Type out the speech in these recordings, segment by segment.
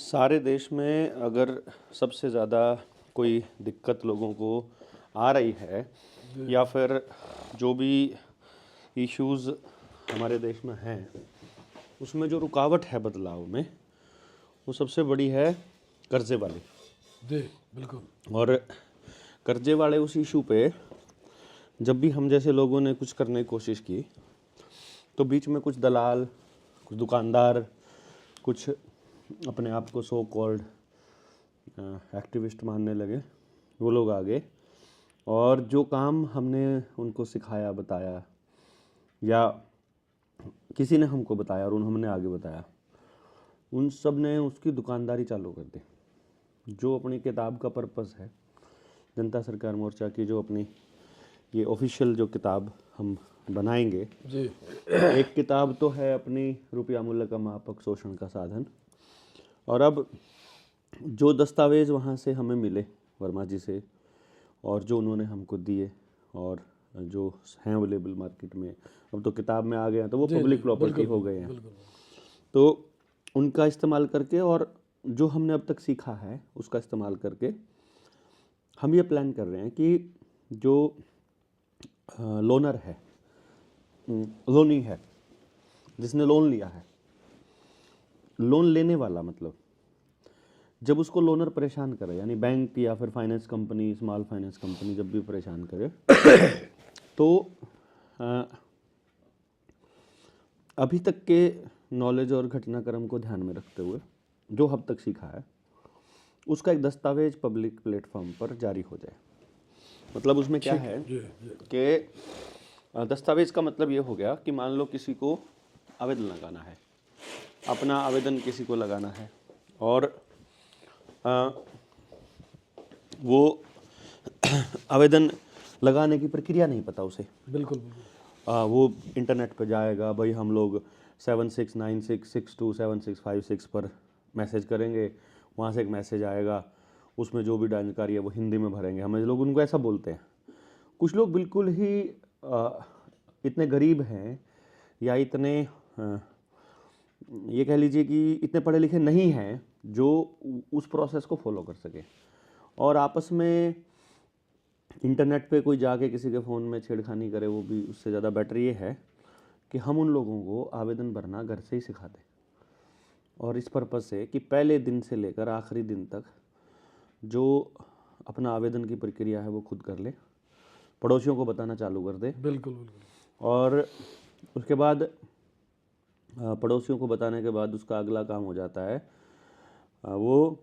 सारे देश में अगर सबसे ज़्यादा कोई दिक्कत लोगों को आ रही है या फिर जो भी इश्यूज़ हमारे देश में हैं उसमें जो रुकावट है बदलाव में वो सबसे बड़ी है कर्जे वाली। जी बिल्कुल। और कर्जे वाले उस इशू पे जब भी हम जैसे लोगों ने कुछ करने की कोशिश की तो बीच में कुछ दलाल, कुछ दुकानदार, कुछ अपने आप को सो कॉल्ड एक्टिविस्ट मानने लगे, वो लोग आ गए और जो काम हमने उनको सिखाया, बताया या किसी ने हमको बताया और हमने आगे बताया, उन सब ने उसकी दुकानदारी चालू कर दी। जो अपनी किताब का पर्पस है, जनता सरकार मोर्चा की जो अपनी ये ऑफिशियल जो किताब हम बनाएंगे जी, एक किताब तो है अपनी रुपया मूल्य का मापक शोषण का साधन, और अब जो दस्तावेज़ वहाँ से हमें मिले वर्मा जी से और जो उन्होंने हमको दिए और जो हैं अवेलेबल मार्केट में, अब तो किताब में आ गए हैं तो वो पब्लिक प्रॉपर्टी हो गए हैं, तो उनका इस्तेमाल करके और जो हमने अब तक सीखा है उसका इस्तेमाल करके हम ये प्लान कर रहे हैं कि जो लोनर है, लोनी है, जिसने लोन लिया है, लोन लेने वाला मतलब जब उसको लोनर परेशान करे, यानी बैंक या फिर finance company, small finance company जब भी परेशान करे तो अभी तक के नॉलेज और घटनाक्रम को ध्यान में रखते हुए जो अब तक सीखा है उसका एक दस्तावेज पब्लिक प्लेटफॉर्म पर जारी हो जाए। मतलब उसमें क्या है कि दस्तावेज का मतलब ये हो गया कि मान लो किसी को आवेदन लगाना है, अपना आवेदन किसी को लगाना है और वो आवेदन लगाने की प्रक्रिया नहीं पता उसे, बिल्कुल वो इंटरनेट पर जाएगा, भाई हम लोग 7696627656 पर मैसेज करेंगे, वहाँ से एक मैसेज आएगा, उसमें जो भी जानकारी है वो हिंदी में भरेंगे, हमें लोग उनको ऐसा बोलते हैं। कुछ लोग बिल्कुल ही इतने गरीब हैं या इतने ये कह लीजिए कि इतने पढ़े लिखे नहीं हैं जो उस प्रोसेस को फॉलो कर सके, और आपस में इंटरनेट पे कोई जाके किसी के फ़ोन में छेड़खानी करे, वो भी उससे ज़्यादा बेटर ये है कि हम उन लोगों को आवेदन भरना घर से ही सिखा दें, और इस पर्पज़ से कि पहले दिन से लेकर आखिरी दिन तक जो अपना आवेदन की प्रक्रिया है वो खुद कर ले, पड़ोसियों को बताना चालू कर दे। बिल्कुल। और उसके बाद पड़ोसियों को बताने के बाद उसका अगला काम हो जाता है वो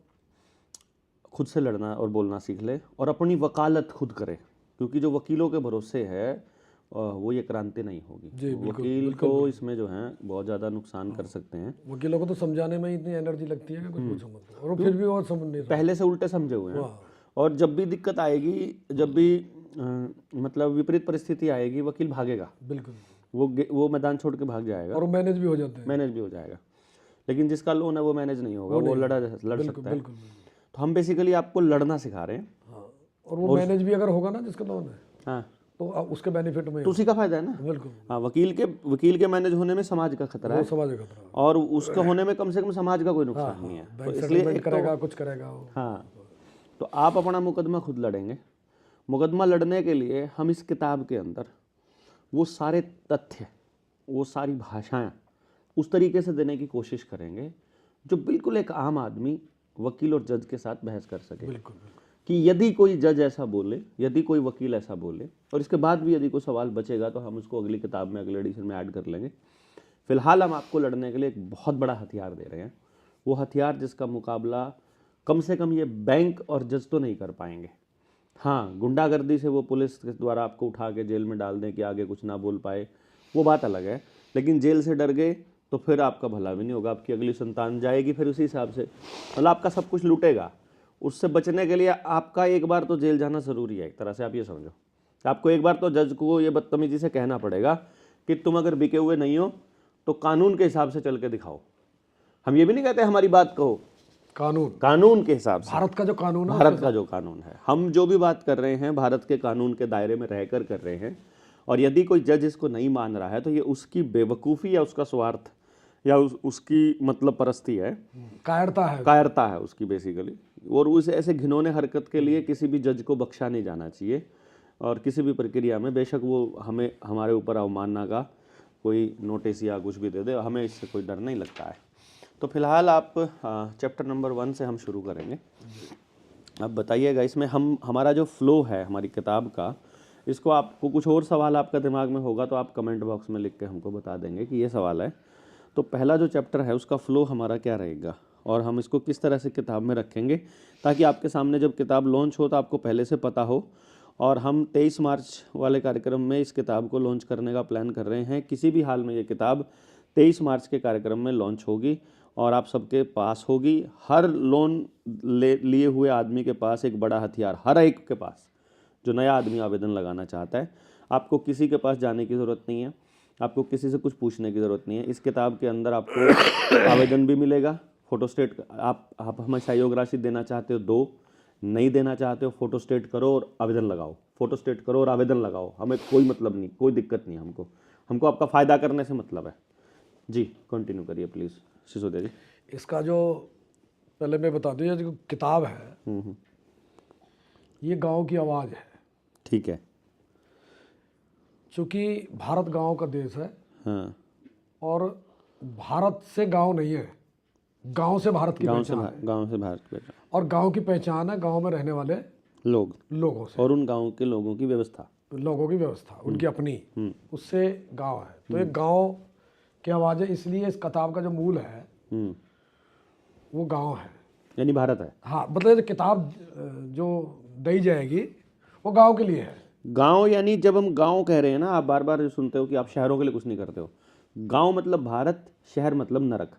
खुद से लड़ना और बोलना सीख ले और अपनी वकालत खुद करे, क्योंकि जो वकीलों के भरोसे है वो ये क्रांति नहीं होगी। वकील को इसमें जो है बहुत ज़्यादा नुकसान कर सकते हैं। वकीलों को तो समझाने में इतनी एनर्जी लगती है कि कुछ पूछो मत, और फिर भी वो समझ नहीं, पहले से उल्टे समझे हुए हैं, और जब भी दिक्कत आएगी, जब भी मतलब विपरीत परिस्थिति आएगी, वकील भागेगा। बिल्कुल, वो मैदान छोड़ के भाग जाएगा और मैनेज भी हो जाते हैं, मैनेज भी हो जाएगा। लेकिन जिसका लोन है वो मैनेज नहीं होगा, वो लड़ सकता है। तो हम बेसिकली आपको लड़ना सिखा रहे हैं। हाँ, और वो मैनेज भी अगर होगा ना जिसका लोन है, हाँ, तो उसके बेनिफिट में तो उसी का फायदा है ना। बिल्कुल। हाँ, वकील के मैनेज होने में समाज का खतरा है, समाज का खतरा, और उसका होने में कम से कम समाज का कोई नुकसान नहीं है। तो इसलिए करेगा, कुछ करेगा। हाँ, तो आप अपना मुकदमा खुद लड़ेंगे। मुकदमा लड़ने के लिए हम इस किताब के अंदर वो सारे तथ्य, वो सारी भाषाएं उस तरीके से देने की कोशिश करेंगे जो बिल्कुल एक आम आदमी वकील और जज के साथ बहस कर सके। बिल्कुल। कि यदि कोई जज ऐसा बोले, यदि कोई वकील ऐसा बोले, और इसके बाद भी यदि कोई सवाल बचेगा तो हम उसको अगली किताब में, अगले एडिशन में ऐड कर लेंगे। फिलहाल हम आपको लड़ने के लिए एक बहुत बड़ा हथियार दे रहे हैं, वो हथियार जिसका मुकाबला कम से कम ये बैंक और जज तो नहीं कर पाएंगे। हाँ, गुंडागर्दी से वो पुलिस के द्वारा आपको उठा के जेल में डाल दें कि आगे कुछ ना बोल पाए, वो बात अलग है, लेकिन जेल से डर गए तो फिर आपका भला भी नहीं होगा, आपकी अगली संतान जाएगी फिर उसी हिसाब से, मतलब आपका सब कुछ लूटेगा। उससे बचने के लिए आपका एक बार तो जेल जाना ज़रूरी है। एक तरह से आप ये समझो, आपको एक बार तो जज को ये बदतमीजी से कहना पड़ेगा कि तुम अगर बिके हुए नहीं हो तो कानून के हिसाब से चल के दिखाओ। हम ये भी नहीं कहते हमारी बात कहो, कानून के हिसाब से, भारत का जो कानून है, भारत का जो कानून है, हम जो भी बात कर रहे हैं भारत के कानून के दायरे में रहकर कर रहे हैं। और यदि कोई जज इसको नहीं मान रहा है तो ये उसकी बेवकूफ़ी या उसका स्वार्थ या उसकी मतलब परस्ती है, कायरता है उसकी बेसिकली। और उस ऐसे घिनौने हरकत के लिए किसी भी जज को बख्शा नहीं जाना चाहिए, और किसी भी प्रक्रिया में बेशक वो हमें हमारे ऊपर अवमानना का कोई नोटिस या कुछ भी दे दे, हमें इससे कोई डर नहीं लगता है। तो फिलहाल आप चैप्टर नंबर 1 से हम शुरू करेंगे। अब बताइएगा, इसमें हमारा जो फ्लो है हमारी किताब का, इसको आपको कुछ और सवाल आपका दिमाग में होगा तो आप कमेंट बॉक्स में लिख के हमको बता देंगे कि ये सवाल है। तो पहला जो चैप्टर है उसका फ़्लो हमारा क्या रहेगा, और हम इसको किस तरह से किताब में रखेंगे ताकि आपके सामने जब किताब लॉन्च हो तो आपको पहले से पता हो। और हम 23 मार्च वाले कार्यक्रम में इस किताब को लॉन्च करने का प्लान कर रहे हैं। किसी भी हाल में ये किताब 23 मार्च के कार्यक्रम में लॉन्च होगी और आप सबके पास होगी। हर लोन लिए हुए आदमी के पास एक बड़ा हथियार, हर एक के पास, जो नया आदमी आवेदन लगाना चाहता है। आपको किसी के पास जाने की ज़रूरत नहीं है, आपको किसी से कुछ पूछने की ज़रूरत नहीं है। इस किताब के अंदर आपको आवेदन भी मिलेगा, फोटोस्टेट। आप हमें सहयोग राशि देना चाहते हो दो, नहीं देना चाहते हो फोटोस्टेट करो और आवेदन लगाओ, फोटोस्टेट करो और आवेदन लगाओ, हमें कोई मतलब नहीं, कोई दिक्कत नहीं। हमको आपका फ़ायदा करने से मतलब है। जी कंटिन्यू करिए प्लीज़ सिसोदिया जी। इसका जो पहले मैं बता दूँ, ये जो किताब है ये गांव की आवाज़ है। ठीक है। चूँकि भारत गांव का देश है, हाँ, और भारत से गांव नहीं है, गांव से भारत की पहचान है, गांव से भारत की पहचान, और गांव की पहचान है गांव में रहने वाले लोगों से, और उन गांव के लोगों की व्यवस्था, उनकी अपनी, उससे गांव है। तो एक गांव की आवाज़ है, इसलिए इस किताब का जो मूल है वो गांव है, यानी भारत है। हाँ, मतलब जो किताब जो दी जाएगी वो गांव के लिए है। गांव यानी जब हम गांव कह रहे हैं ना, आप बार बार सुनते हो कि आप शहरों के लिए कुछ नहीं करते हो। गांव मतलब भारत, शहर मतलब नरक,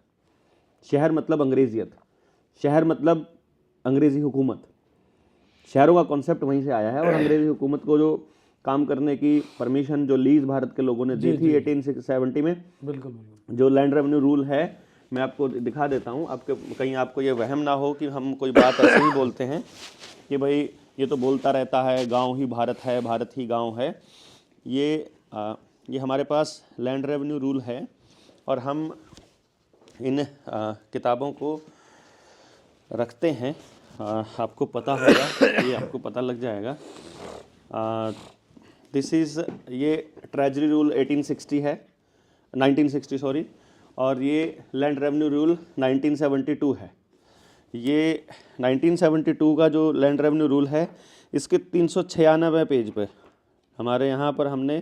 शहर मतलब अंग्रेजियत, शहर मतलब अंग्रेजी हुकूमत। शहरों का कॉन्सेप्ट वहीं से आया है, और अंग्रेजी हुकूमत को जो काम करने की परमिशन जो लीज भारत के लोगों ने दी थी 1870 में, बिल्कुल, जो लैंड रेवेन्यू रूल है, मैं आपको दिखा देता हूँ, आपके कहीं आपको ये वहम ना हो कि हम कोई बात ऐसे ही बोलते हैं कि भाई ये तो बोलता रहता है गांव ही भारत है, भारत ही गांव है। ये हमारे पास लैंड रेवेन्यू रूल है, और हम इन किताबों को रखते हैं। आपको पता होगा, ये आपको पता लग जाएगा। दिस इज़, ये ट्रेजरी रूल 1960 सॉरी, और ये लैंड रेवेन्यू रूल 1972 है। ये 1972 का जो लैंड रेवेन्यू रूल है, इसके 396 पेज पे हमारे यहाँ पर हमने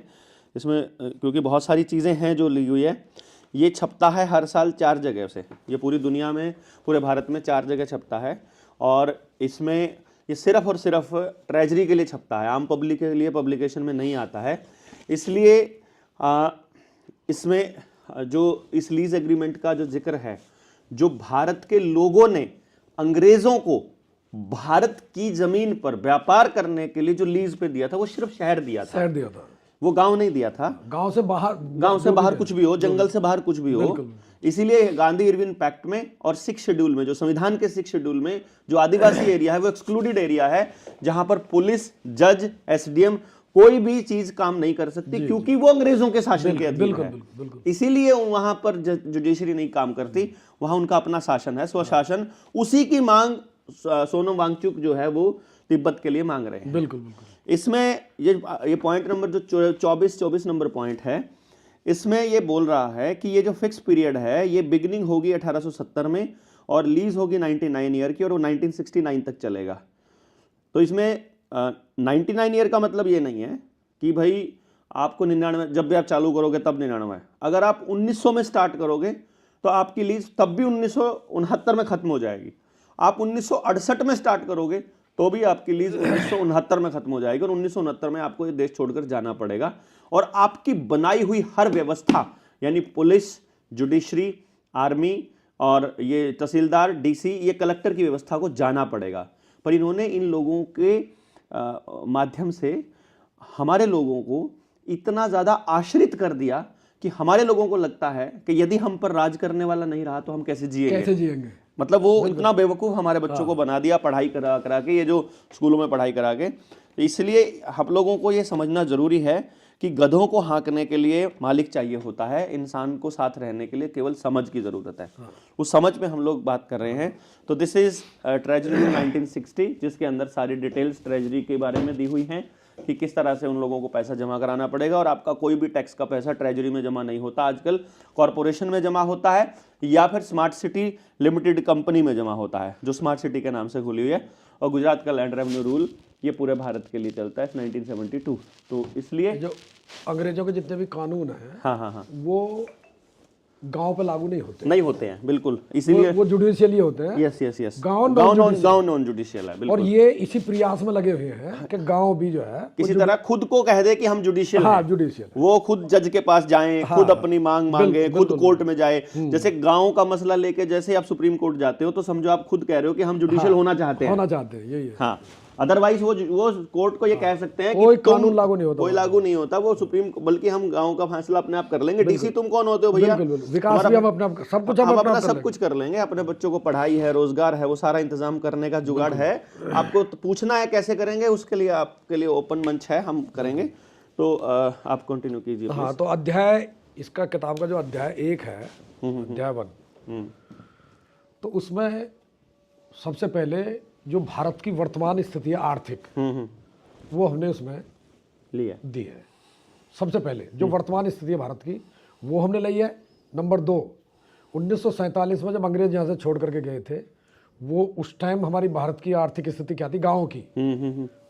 इसमें, क्योंकि बहुत सारी चीज़ें हैं जो ली हुई है, ये छपता है हर साल 4 जगह से। ये पूरी दुनिया में, पूरे भारत में 4 जगह छपता है, और इसमें ये सिर्फ और सिर्फ ट्रेजरी के लिए छपता है, आम पब्लिक के लिए पब्लिकेशन में नहीं आता है। इसलिए इसमें जो इस लीज एग्रीमेंट का जो जिक्र है, जो भारत के लोगों ने अंग्रेजों को भारत की जमीन पर व्यापार करने के लिए जो लीज पे दिया था, वो सिर्फ शहर दिया था, वो गांव नहीं दिया था। गांव से बाहर कुछ भी हो, जंगल से बाहर कुछ भी हो। इसीलिए गांधी इरविन पैक्ट में और 6 शेड्यूल में, जो संविधान के 6 शेड्यूल में जो आदिवासी एरिया है वो एक्सक्लूडेड एरिया है, जहां पर पुलिस, जज, एसडीएम कोई भी चीज काम नहीं कर सकती, क्योंकि वो अंग्रेजों के शासन के अधीन है। इसीलिए वहां पर जुडिशरी नहीं काम करती, वहां उनका अपना शासन है, स्वशासन। उसी की मांग सोनम वांगचुक जो है वो तिब्बत के लिए मांग रहे हैं। बिल्कुल। इसमें ये पॉइंट नंबर जो 24 नंबर पॉइंट है, इसमें ये बोल रहा है कि ये जो फिक्स पीरियड है, ये बिगिनिंग होगी 1870 में और लीज होगी 99 ईयर की, और वो 1969 तक चलेगा। तो इसमें 99 ईयर का मतलब ये नहीं है कि भाई आपको 99 जब भी आप चालू करोगे तब 99। अगर आप 1900 में स्टार्ट करोगे तो आपकी लीज तब भी 1969 में खत्म हो जाएगी। आप 1968 में स्टार्ट करोगे तो भी आपकी लीज 1969 में खत्म हो जाएगी, और 1969 में आपको ये देश छोड़कर जाना पड़ेगा। और आपकी बनाई हुई हर व्यवस्था, यानी पुलिस, जुडिशरी, आर्मी और ये तहसीलदार, डीसी, ये कलेक्टर की व्यवस्था को जाना पड़ेगा। पर इन्होंने इन लोगों के माध्यम से हमारे लोगों को इतना ज़्यादा आश्रित कर दिया कि हमारे लोगों को लगता है कि यदि हम पर राज करने वाला नहीं रहा तो हम कैसे जिएंगे। मतलब वो इतना बेवकूफ़ हमारे बच्चों को बना दिया, पढ़ाई करा करा के, ये जो स्कूलों में पढ़ाई करा के। इसलिए हम लोगों को ये समझना ज़रूरी है कि गधों को हाँकने के लिए मालिक चाहिए होता है, इंसान को साथ रहने के लिए केवल समझ की ज़रूरत है। उस समझ में हम लोग बात कर रहे हैं। तो दिस इज़ ट्रेजरी 1960, जिसके अंदर सारी डिटेल्स ट्रेजरी के बारे में दी हुई हैं कि किस तरह से उन लोगों को पैसा जमा कराना पड़ेगा। और आपका कोई भी टैक्स का पैसा ट्रेजरी में जमा नहीं होता, आजकल कॉरपोरेशन में जमा होता है या फिर स्मार्ट सिटी लिमिटेड कंपनी में जमा होता है, जो स्मार्ट सिटी के नाम से खुली हुई है। और गुजरात का लैंड रेवेन्यू रूल ये पूरे भारत के लिए चलता है 1972। तो इसलिए जो अंग्रेजों के जितने भी कानून हैं, हाँ, वो गांव पे लागू नहीं होते हैं बिल्कुल, इसीलिए वो जुडिशियली होते हैं। यस गांव नॉन जुडिशियल है और बिल्कुल। ये इसी प्रयास में लगे हुए हैं कि गांव भी जो है किसी तरह खुद को कह दे कि हम जुडिशियल हाँ हैं, जुडिशियल, वो खुद जज के पास जाएं, खुद अपनी मांग मांगे, खुद कोर्ट में जाए। जैसे गांव का मसला लेके जैसे आप सुप्रीम कोर्ट जाते हो तो समझो आप खुद कह रहे हो कि हम जुडिशियल होना चाहते हैं, यही है। हाँ, अदरवाइज वो कोर्ट को ये कह सकते हैं कोई कि तुम कानून लागू नहीं होता, कोई लागू नहीं होता, वो सुप्रीम, बल्कि हम गांव का फैसला अपने आप कर लेंगे। डीसी तुम कौन होते हो भैया, विकास भी हम अपना सब कुछ हम अपना सब कुछ कर लेंगे। अपने बच्चों को पढ़ाई है, रोजगार है, वो सारा इंतजाम करने का जुगाड़ है। आपको तो पूछना है कैसे करेंगे, उसके लिए आपके लिए ओपन मंच है, हम करेंगे। तो आप कंटिन्यू कीजिए। हाँ, तो अध्याय इसका किताब का जो अध्याय 1 है, अध्याय 1, तो उसमें सबसे पहले जो भारत की वर्तमान स्थिति है आर्थिक, वो हमने उसमें लिया दी है। सबसे पहले जो वर्तमान स्थिति है भारत की, वो हमने ली है। नंबर 2, 1947 में जब अंग्रेज यहाँ से छोड़ करके गए थे, वो उस टाइम हमारी भारत की आर्थिक स्थिति क्या थी, गाँव की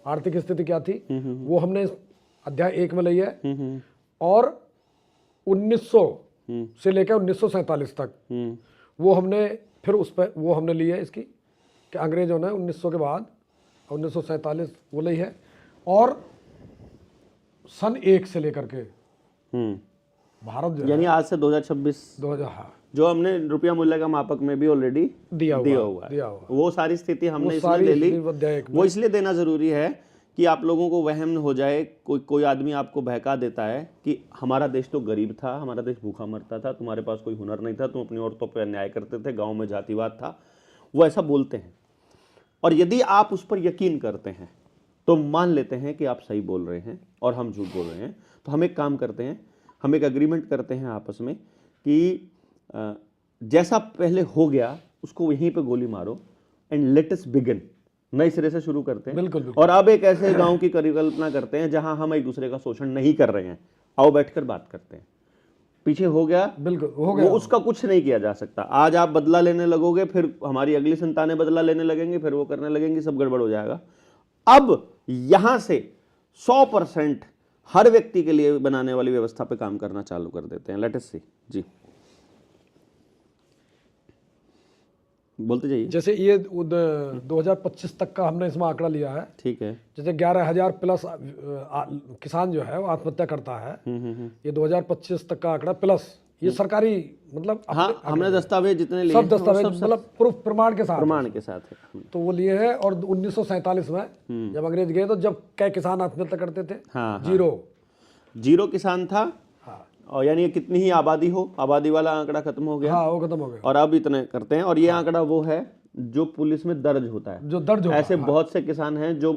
आर्थिक स्थिति क्या थी, वो हमने अध्याय 1 में ली है। और 1900 से लेकर 1947 तक वो हमने फिर उस पर वो हमने ली है इसकी कि अंग्रेजों ने 1900 के बाद 1947 वो ली है। और सन 1 से लेकर के भारत जो यानी आज से 2026 हाँ, जो हमने रुपया मूल्य का मापक में भी ऑलरेडी दिया हुआ है, वो सारी स्थिति हमने इसमें ले ली। वो इसलिए देना जरूरी है कि आप लोगों को वहम हो जाए, कोई आदमी आपको बहका देता है कि हमारा देश तो गरीब था, हमारा देश भूखा मरता था, तुम्हारे पास कोई हुनर नहीं था, तुम अपनी औरतों पर अन्याय करते थे, गांव में जातिवाद था, वो ऐसा बोलते हैं। और यदि आप उस पर यकीन करते हैं तो मान लेते हैं कि आप सही बोल रहे हैं और हम झूठ बोल रहे हैं। तो हम एक काम करते हैं, हम एक एग्रीमेंट करते हैं आपस में कि जैसा पहले हो गया उसको यहीं पे गोली मारो एंड लेट अस बिगिन, नए सिरे से शुरू करते हैं। बिल्कुल। और अब एक ऐसे गांव की परिकल्पना करते हैं जहां हम एक दूसरे का शोषण नहीं कर रहे हैं, आओ बैठकर बात करते हैं। पीछे हो गया, बिल्कुल हो गया, वो उसका कुछ नहीं किया जा सकता। आज आप बदला लेने लगोगे, फिर हमारी अगली संतानें बदला लेने लगेंगी, फिर वो करने लगेंगी, सब गड़बड़ हो जाएगा। अब यहां से 100% हर व्यक्ति के लिए बनाने वाली व्यवस्था पे काम करना चालू कर देते हैं। लेट अस सी जी, बोलते जाइए। जैसे ये 2025 तक का हमने इसमें आंकड़ा लिया है, ठीक है। जैसे 11,000 प्लस किसान जो है वो आत्महत्या करता है। ये 2025 तक का आंकड़ा प्लस ये सरकारी मतलब हाँ, हमने दस्तावेज जितने लिए सब दस्तावेज मतलब प्रूफ प्रमाण के साथ है। तो वो लिए हैं। और 1947 में जब अंग्रेज गए तो जब क्या किसान आत्महत्या करते थे, हाँ, जीरो किसान था। हाँ, और यानी कितनी ही आबादी हो, आबादी वाला आंकड़ा खत्म हो गया। हाँ, वो खत्म हो गया। और अब इतने करते हैं। और ये आंकड़ा वो है जो पुलिस में दर्ज होता है, जो दर्ज होता है। ऐसे बहुत से किसान हैं जो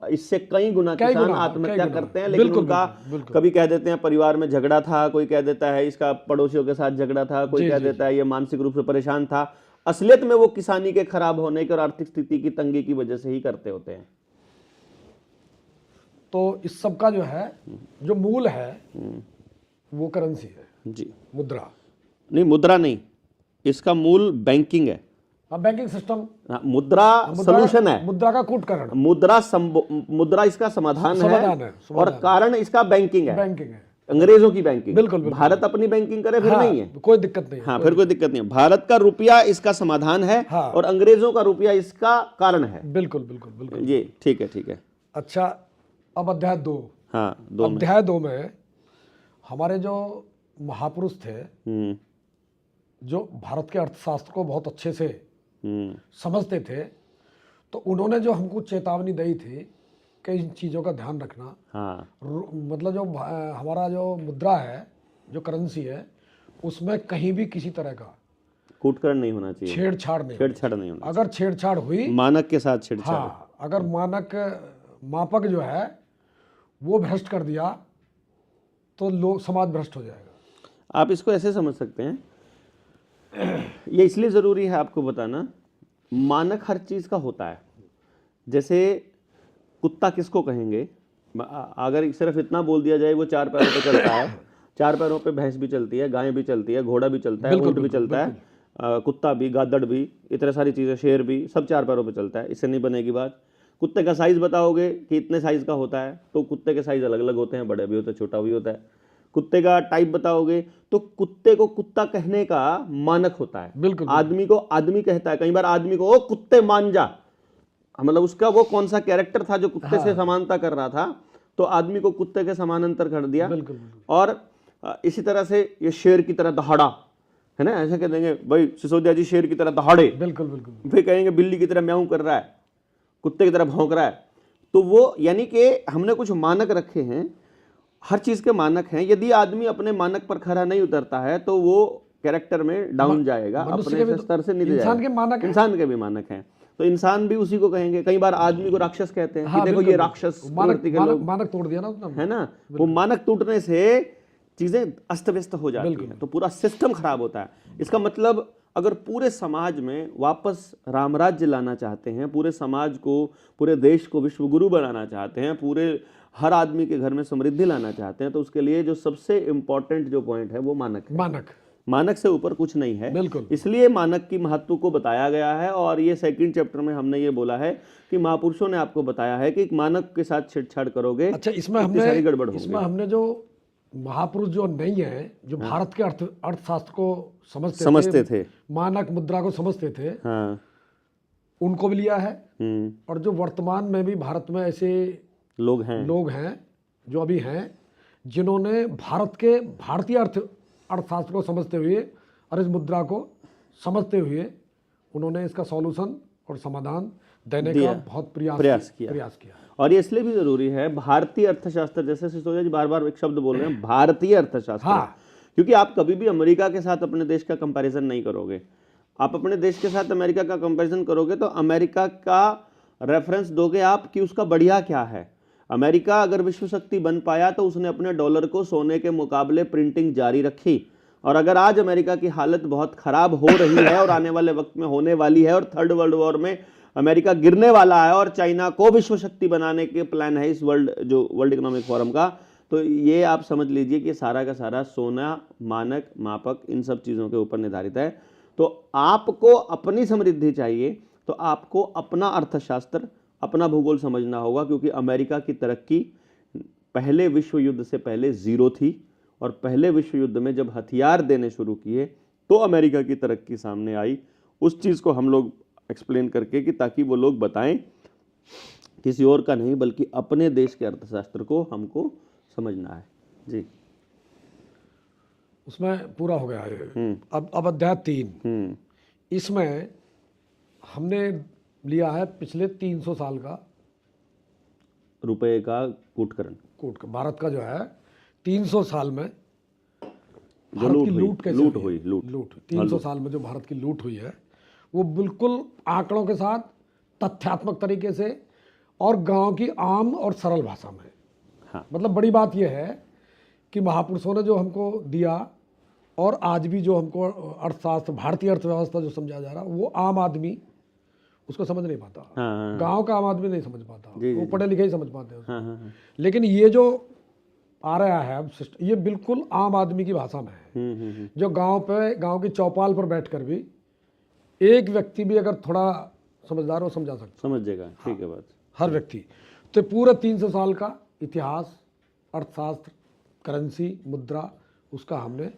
इससे कई गुना किसान आत्महत्या करते हैं, लेकिन उनका कभी कह देते हैं परिवार में झगड़ा था, कोई कह देता है इसका पड़ोसियों के साथ झगड़ा था, कोई कह देता है ये मानसिक रूप से परेशान था। असलियत में वो किसानी के खराब होने के और आर्थिक स्थिति की तंगी की वजह से ही करते होते हैं। तो इस सब का जो है जो मूल है वो करेंसी है जी, मुद्रा नहीं, इसका मूल बैंकिंग है। बैंकिंग सिस्टम, मुद्रा सॉल्यूशन है, मुद्रा का कूटकरण, मुद्रा इसका समाधान है। और कारण इसका बैंकिंग है, अंग्रेजों की बैंकिंग। बिल्कुल। भारत अपनी बैंकिंग करे फिर नहीं है, कोई दिक्कत नहीं है। हाँ, फिर कोई दिक्कत नहीं है। भारत का रुपया इसका समाधान है और अंग्रेजों का रुपया इसका कारण है। बिल्कुल ये ठीक है। अच्छा, अब अध्याय 2। हाँ, अध्याय 2 में हमारे जो महापुरुष थे जो भारत के अर्थशास्त्र को बहुत अच्छे से समझते थे, तो उन्होंने जो हमको चेतावनी दी थी कि इन चीज़ों का ध्यान रखना। हाँ, मतलब जो हमारा जो मुद्रा है, जो करेंसी है, उसमें कहीं भी किसी तरह का कूटकरण नहीं होना चाहिए, छेड़छाड़ नहीं होना। अगर छेड़छाड़ हुई, मानक के साथ छेड़छाड़, हाँ, अगर मानक मापक जो है वो भ्रष्ट कर दिया तो लोग समाज भ्रष्ट हो जाएगा। आप इसको ऐसे समझ सकते हैं, ये इसलिए ज़रूरी है आपको बताना, मानक हर चीज़ का होता है। जैसे कुत्ता किसको कहेंगे, अगर सिर्फ इतना बोल दिया जाए वो 4 पैरों पे चलता है, 4 पैरों पे भैंस भी चलती है, गाय भी चलती है, घोड़ा भी चलता है, ऊँट भी चलता है, कुत्ता भी, गादड़ भी, इतने सारी चीज़ें, शेर भी, सब 4 पैरों पे चलता है। इससे नहीं बनेगी बात। कुत्ते का साइज़ बताओगे कि इतने साइज़ का होता है, तो कुत्ते के साइज़ अलग अलग होते हैं, बड़े भी होते हैं, छोटा भी होता है। कुत्ते का टाइप बताओगे तो कुत्ते को कुत्ता कहने का मानक होता है। बिल्कुल। आदमी को आदमी कहता है, कई बार आदमी को ओ कुत्ते मान जा, मतलब उसका वो कौन सा कैरेक्टर था जो कुत्ते से समानता कर रहा था, तो आदमी को कुत्ते के समानांतर कर दिया। बिल्कुल। और इसी तरह से ये शेर की तरह दहाड़ा, है ना, ऐसा कह देंगे भाई सिसोदिया जी शेर की तरह दहाड़े, बिल्कुल बिल्कुल। फिर कहेंगे बिल्ली की तरह म्याऊं कर रहा है, कुत्ते की तरह भौंक रहा है। तो वो यानी कि हमने कुछ मानक रखे हैं, हर चीज के मानक हैं। यदि आदमी अपने मानक पर खरा नहीं उतरता है तो वो कैरेक्टर में डाउन जाएगा, अपने स्तर से नीचे इंसान जाएगा। के मानक इंसान के भी मानक हैं, तो इंसान भी उसी को कहेंगे। कई बार आदमी को राक्षस कहते हैं, कि देखो ये राक्षस प्रवृत्ति के लोग, मानक तोड़ दिया ना उसने, है ना। वो मानक टूटने से चीजें अस्त व्यस्त हो जाती हैं, तो पूरा सिस्टम खराब होता है। इसका मतलब अगर पूरे समाज में वापस रामराज्य लाना चाहते हैं, पूरे समाज को, पूरे देश को विश्वगुरु बनाना चाहते हैं, पूरे हर आदमी के घर में समृद्धि लाना चाहते हैं, तो उसके लिए जो सबसे इंपॉर्टेंट जो पॉइंट है वो मानक है। मानक से ऊपर कुछ नहीं है। बिल्कुल। इसलिए मानक की महत्व को बताया गया है। और ये सेकंड चैप्टर में हमने ये बोला है कि महापुरुषों ने आपको बताया है कि मानक के साथ छेड़छाड़ करोगे, अच्छा, इसमें हमने जो महापुरुष जो नहीं है, जो भारत के अर्थशास्त्र को समझते थे, मानक मुद्रा को समझते थे, हाँ, उनको भी लिया है। और जो वर्तमान में भी भारत में ऐसे लोग हैं जो अभी हैं, जिन्होंने भारतीय अर्थशास्त्र को समझते हुए और इस मुद्रा को समझते हुए उन्होंने इसका सॉल्यूशन और समाधान देने का बहुत प्रयास किया। और ये इसलिए भी जरूरी है, भारतीय अर्थशास्त्र, जैसे सिसोदिया जी बार बार एक शब्द बोल रहे हैं, भारतीय अर्थशास्त्र। हाँ। क्योंकि आप कभी भी अमेरिका के साथ अपने देश का कंपैरिजन नहीं करोगे। आप अपने देश के साथ अमेरिका का कंपैरिजन करोगे तो अमेरिका का रेफरेंस दोगे आप कि उसका बढ़िया क्या है। अमेरिका अगर विश्व शक्ति बन पाया तो उसने अपने डॉलर को सोने के मुकाबले प्रिंटिंग जारी रखी। और अगर आज अमेरिका की हालत बहुत खराब हो रही है और आने वाले वक्त में होने वाली है, और थर्ड वर्ल्ड वॉर में अमेरिका गिरने वाला है और चाइना को विश्व शक्ति बनाने के प्लान है इस वर्ल्ड इकोनॉमिक फोरम का, तो ये आप समझ लीजिए कि सारा का सारा सोना, मानक, मापक, इन सब चीज़ों के ऊपर निर्धारित है। तो आपको अपनी समृद्धि चाहिए तो आपको अपना अर्थशास्त्र, अपना भूगोल समझना होगा, क्योंकि अमेरिका की तरक्की पहले विश्व युद्ध से पहले जीरो थी, और पहले विश्व युद्ध में जब हथियार देने शुरू किए तो अमेरिका की तरक्की सामने आई। उस चीज़ को हम लोग एक्सप्लेन करके, कि ताकि वो लोग बताएं, किसी और का नहीं बल्कि अपने देश के अर्थशास्त्र को हमको समझना है जी। उसमें पूरा हो गया है। अब अध्याय 3, इसमें हमने लिया है पिछले 300 साल का रुपए का कूटकरण, भारत का जो है 300 साल में भारत की लूट कैसे हुई 300 साल में जो भारत की लूट हुई है, वो बिल्कुल आंकड़ों के साथ, तथ्यात्मक तरीके से और गांव की आम और सरल भाषा में। हाँ। मतलब बड़ी बात यह है कि महापुरुषों ने जो हमको दिया, और आज भी जो हमको अर्थशास्त्र, भारतीय अर्थव्यवस्था जो समझा जा रहा, वो आम आदमी उसको समझ नहीं पाता। हाँ। गांव का आम आदमी नहीं समझ पाता, वो पढ़े लिखे ही समझ पाते हैं। हाँ। लेकिन ये जो आ रहा है अब सिस्टम, ये बिल्कुल आम आदमी की भाषा में है। जो गांव की चौपाल पर बैठकर भी एक व्यक्ति भी अगर थोड़ा समझदार हो समझा सकता, समझेगा। ठीक है बात, हर व्यक्ति। तो पूरा 300 साल का इतिहास, अर्थशास्त्र, करेंसी, मुद्रा, उसका हमने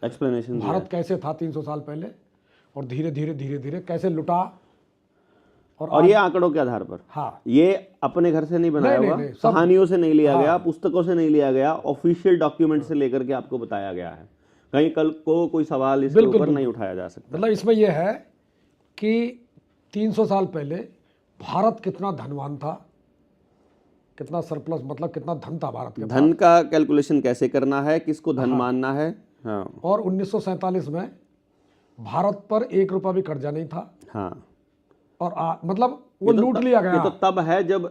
एक्सप्लेनेशन, भारत कैसे था 300 साल पहले और धीरे धीरे कैसे लुटा, और ये आंकड़ों के आधार पर। हाँ, ये अपने घर से नहीं बनाया हुआ, कहानियों से नहीं लिया गया, पुस्तकों से नहीं लिया गया, ऑफिशियल डॉक्यूमेंट से लेकर के आपको बताया गया है। कहीं कल को कोई सवाल इसके ऊपर नहीं उठाया जा सकता। मतलब इसमें यह है कि 300 साल पहले भारत कितना धनवान था, कितना सरप्लस, मतलब कितना धन था भारत के। धन का कैलकुलेशन कैसे करना है, किसको धन मानना है। हाँ। और 1947 में भारत पर 1 रुपया भी कर्जा नहीं था। हाँ। और मतलब वो लूट लिया गया। ये तो तब है जब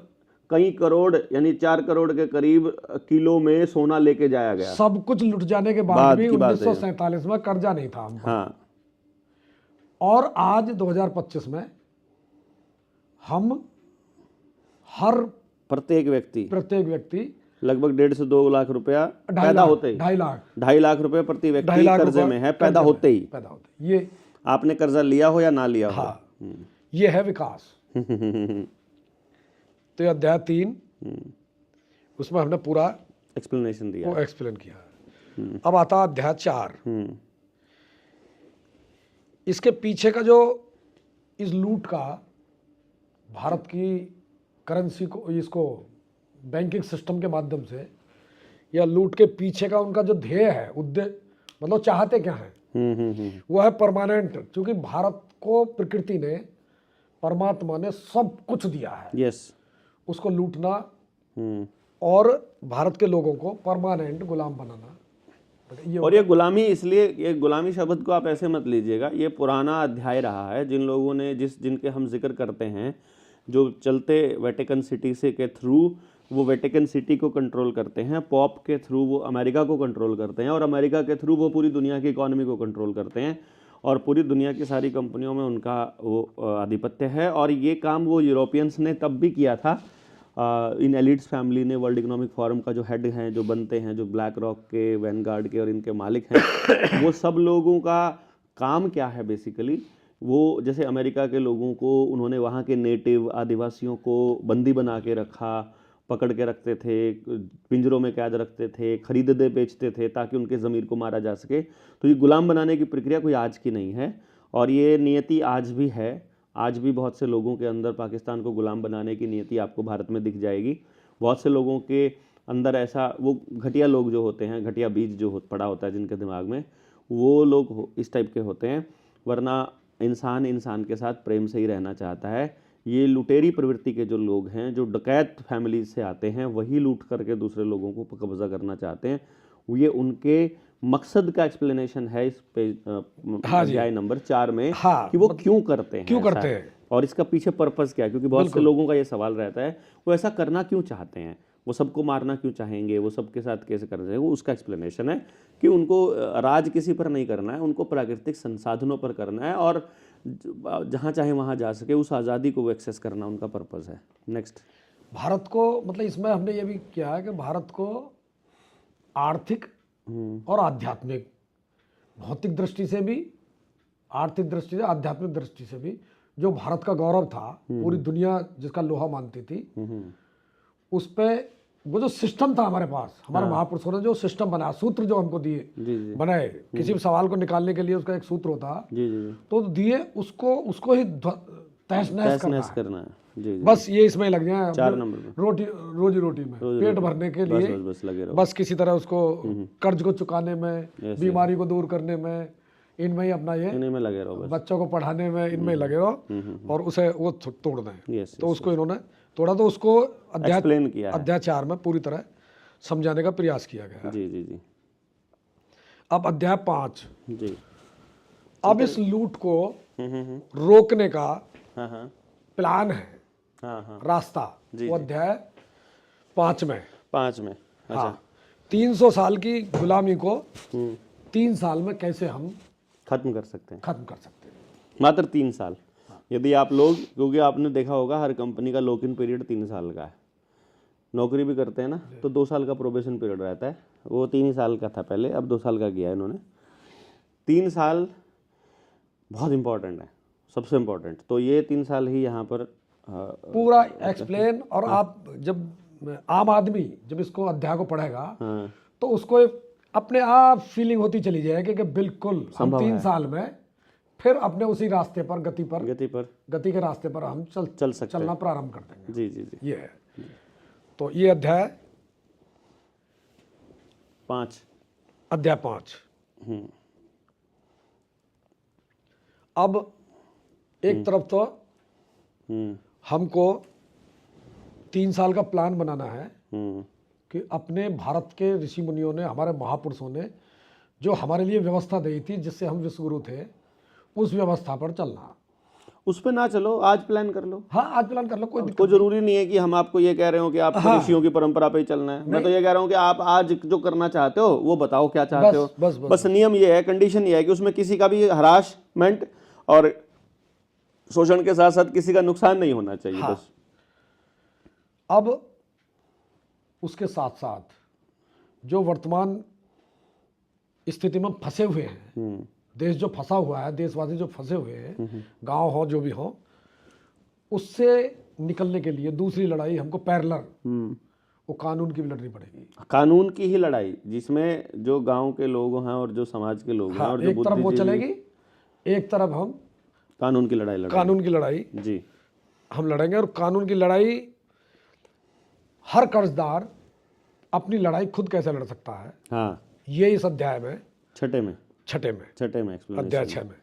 कई करोड़ यानी 4 करोड़ के करीब किलो में सोना लेके जाया गया। सब कुछ लुट जाने के बाद बाद भी की बात है। 1947 में कर्जा नहीं था हम पर। हाँ, और आज 2025 में हम हर प्रत्येक व्यक्ति लगभग 1.5 से 2 लाख रुपया पैदा होते ही 2.5 लाख रुपए प्रति व्यक्ति कर्जे में है, पैदा होते ही। ये आपने कर्जा लिया हो या ना लिया हो। हाँ, ये है विकास। तो ये अध्याय 3 उसमें हमने पूरा एक्सप्लेनेशन दिया। वो एक्सप्लेन किया। अब आता अध्याय 4। इसके पीछे का जो इस लूट का भारत की करेंसी को, इसको बैंकिंग सिस्टम के माध्यम से या लूट के पीछे का उनका जो ध्येय है, उद्देश्य, मतलब चाहते क्या है, वो है परमानेंट। क्योंकि भारत को प्रकृति ने, परमात्मा ने सब कुछ दिया है। यस, उसको लूटना और भारत के लोगों को परमानेंट गुलाम बनाना। और ये गुलामी, इसलिए ये गुलामी शब्द को आप ऐसे मत लीजिएगा, ये पुराना अध्याय रहा है। जिन लोगों ने जिनके हम जिक्र करते हैं, जो चलते वेटिकन सिटी से के थ्रू वो वेटिकन सिटी को कंट्रोल करते हैं, पॉप के थ्रू वो अमेरिका को कंट्रोल करते हैं, और अमेरिका के थ्रू वो पूरी दुनिया की इकोनॉमी को कंट्रोल करते हैं, और पूरी दुनिया की सारी कंपनियों में उनका वो आधिपत्य है। और ये काम वो यूरोपियंस ने तब भी किया था। इन एलिट्स फैमिली ने वर्ल्ड इकोनॉमिक फोरम का जो हेड हैं, जो बनते हैं, जो ब्लैक रॉक के, वैनगार्ड के और इनके मालिक हैं, वो सब लोगों का काम क्या है बेसिकली, वो जैसे अमेरिका के लोगों को उन्होंने वहाँ के नेटिव आदिवासियों को बंदी बना के रखा, पकड़ के रखते थे, पिंजरों में कैद रखते थे, खरीदते बेचते थे ताकि उनके ज़मीर को मारा जा सके। तो ये गुलाम बनाने की प्रक्रिया कोई आज की नहीं है, और ये नियति आज भी है। आज भी बहुत से लोगों के अंदर पाकिस्तान को गुलाम बनाने की नियति आपको भारत में दिख जाएगी। बहुत से लोगों के अंदर ऐसा, वो घटिया लोग जो होते हैं, घटिया बीज जो पड़ा होता है जिनके दिमाग में, वो लोग इस टाइप के होते हैं। वरना इंसान के साथ प्रेम से ही रहना चाहता है। ये लुटेरी प्रवृत्ति के जो लोग हैं, जो डकैत फैमिली से आते हैं, वही लूट करके दूसरे लोगों को कब्जा करना चाहते हैं। ये उनके मकसद का एक्सप्लेनेशन है इस पेज अध्याय नंबर 4 में। कि वो क्यों करते हैं, और इसका पीछे पर्पस क्या है। क्योंकि बहुत से लोगों का ये सवाल रहता है, वो ऐसा करना क्यों चाहते हैं, वो सबको मारना क्यों चाहेंगे, वो सबके साथ कैसे करना चाहेंगे। उसका एक्सप्लेनेशन है कि उनको राज किसी पर नहीं करना है, उनको प्राकृतिक संसाधनों पर करना है, और जहाँ चाहे वहाँ जा सके, उस आज़ादी को वो एक्सेस करना उनका पर्पस है। नेक्स्ट, भारत को, मतलब इसमें हमने ये भी किया है कि भारत को आर्थिक और आध्यात्मिक, भौतिक दृष्टि से भी, आर्थिक दृष्टि से, आध्यात्मिक दृष्टि से भी, जो भारत का गौरव था, पूरी दुनिया जिसका लोहा मानती थी, उस पे वो जो सिस्टम था हमारे पास, हमारे महापुरुषों ने जो सिस्टम बनाया, सूत्र जो हमको दिए, बनाए, किसी भी सवाल को निकालने के लिए उसका एक सूत्र होता, तो दिए, उसको ही तहस नहस करना है। बस ये इसमें लग जाए 4 नंबर में, रोजी रोटी में, पेट भरने के लिए बस लगे रहो। बस किसी तरह उसको कर्ज को चुकाने में, बीमारी को दूर करने में, इनमें ही अपना ये, इनमें लगे रहो, बच्चों को पढ़ाने में, इनमें लगे रहो, और उसे वो तोड़ दें। तो उसको इन्होंने तोड़ा, तो उसको अध्याय 4 में पूरी तरह समझाने का प्रयास किया गया। जी। अब अध्याय 5 जी। अब इस लूट को रोकने का प्लान है, रास्ता, वो अध्याय 5 में। अच्छा। 300 साल की गुलामी को 3 साल में कैसे हम खत्म कर सकते हैं, मात्र 3 साल। यदि आप लोग, क्योंकि आपने देखा होगा हर कंपनी का लॉक इन पीरियड 3 साल का है। नौकरी भी करते हैं ना, तो 2 साल का प्रोबेशन पीरियड रहता है, वो 3 ही साल का था पहले, अब 2 साल का किया है इन्होंने। 3 साल बहुत इंपॉर्टेंट है, सबसे इम्पोर्टेंट। तो ये 3 साल ही यहाँ पर पूरा एक्सप्लेन। और आप जब आम आदमी जब इसको अध्याय को पढ़ेगा, तो उसको अपने आप फीलिंग होती चली जाएगी कि बिल्कुल हम 3 साल में फिर अपने उसी रास्ते पर, गति के रास्ते पर हम चलना प्रारंभ कर देंगे। जी। ये है। तो ये अध्याय 5। अब एक तरफ तो हमको 3 साल का प्लान बनाना है कि अपने भारत के ऋषि मुनियों ने, हमारे महापुरुषों ने जो हमारे लिए व्यवस्था दी थी, जिससे हम विश्वगुरु थे, उस व्यवस्था पर चलना। उस पे ना चलो, आज प्लान कर लो। हाँ आज प्लान कर लो, कोई कोई जरूरी नहीं है कि हम आपको ये कह रहे हो कि आपको ऋषियों की परंपरा पे ही चलना है। मैं तो ये कह रहा हूँ कि आप आज जो करना चाहते हो वो बताओ क्या चाहते हो। बस बस नियम ये है, कंडीशन ये है कि उसमें किसी का भी हरासमेंट और शोषण के साथ साथ किसी का नुकसान नहीं होना चाहिए। हाँ। बस अब उसके साथ साथ जो वर्तमान स्थिति में फंसे हुए हैं, देश जो फंसा हुआ है, देशवासी जो फंसे हुए हैं, गांव हो जो भी हो, उससे निकलने के लिए दूसरी लड़ाई हमको पैरेलल वो कानून की भी लड़नी पड़ेगी। कानून की ही लड़ाई, जिसमें जो गांव के लोग हैं और जो समाज के लोग हैं और जो एक तरफ वो चलेगी, एक तरफ हम कानून की लड़ाई लड़ेंगे। कानून की लड़ाई जी, हम लड़ेंगे। और कानून की लड़ाई हर कर्जदार अपनी लड़ाई खुद कैसे लड़ सकता है, हाँ, ये इस अध्याय में छठे में अध्याय 6 में,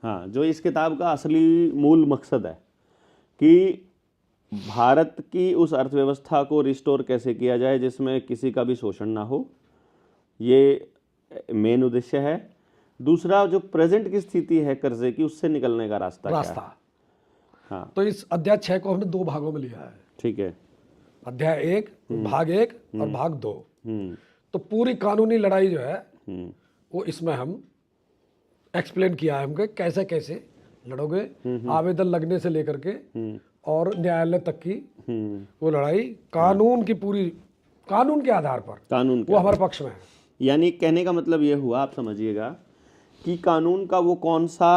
हाँ, जो इस किताब का असली मूल मकसद है कि भारत की उस अर्थव्यवस्था को रिस्टोर कैसे किया जाए जिसमें किसी का भी शोषण ना हो, ये मेन उद्देश्य है। दूसरा, जो प्रेजेंट की स्थिति है कर्जे की, उससे निकलने का रास्ता क्या है। हाँ, तो इस अध्याय 6 को हमने 2 भागों में लिया है। ठीक है, अध्याय 1 भाग 1 और भाग 2। तो पूरी कानूनी लड़ाई जो है वो इसमें हम एक्सप्लेन किया है हमको कैसे कैसे लड़ोगे, आवेदन लगने से लेकर के और न्यायालय तक की वो लड़ाई कानून की पूरी, कानून के आधार पर वो हमारे पक्ष में है। यानी कहने का मतलब ये हुआ, आप समझिएगा कि कानून का वो कौन सा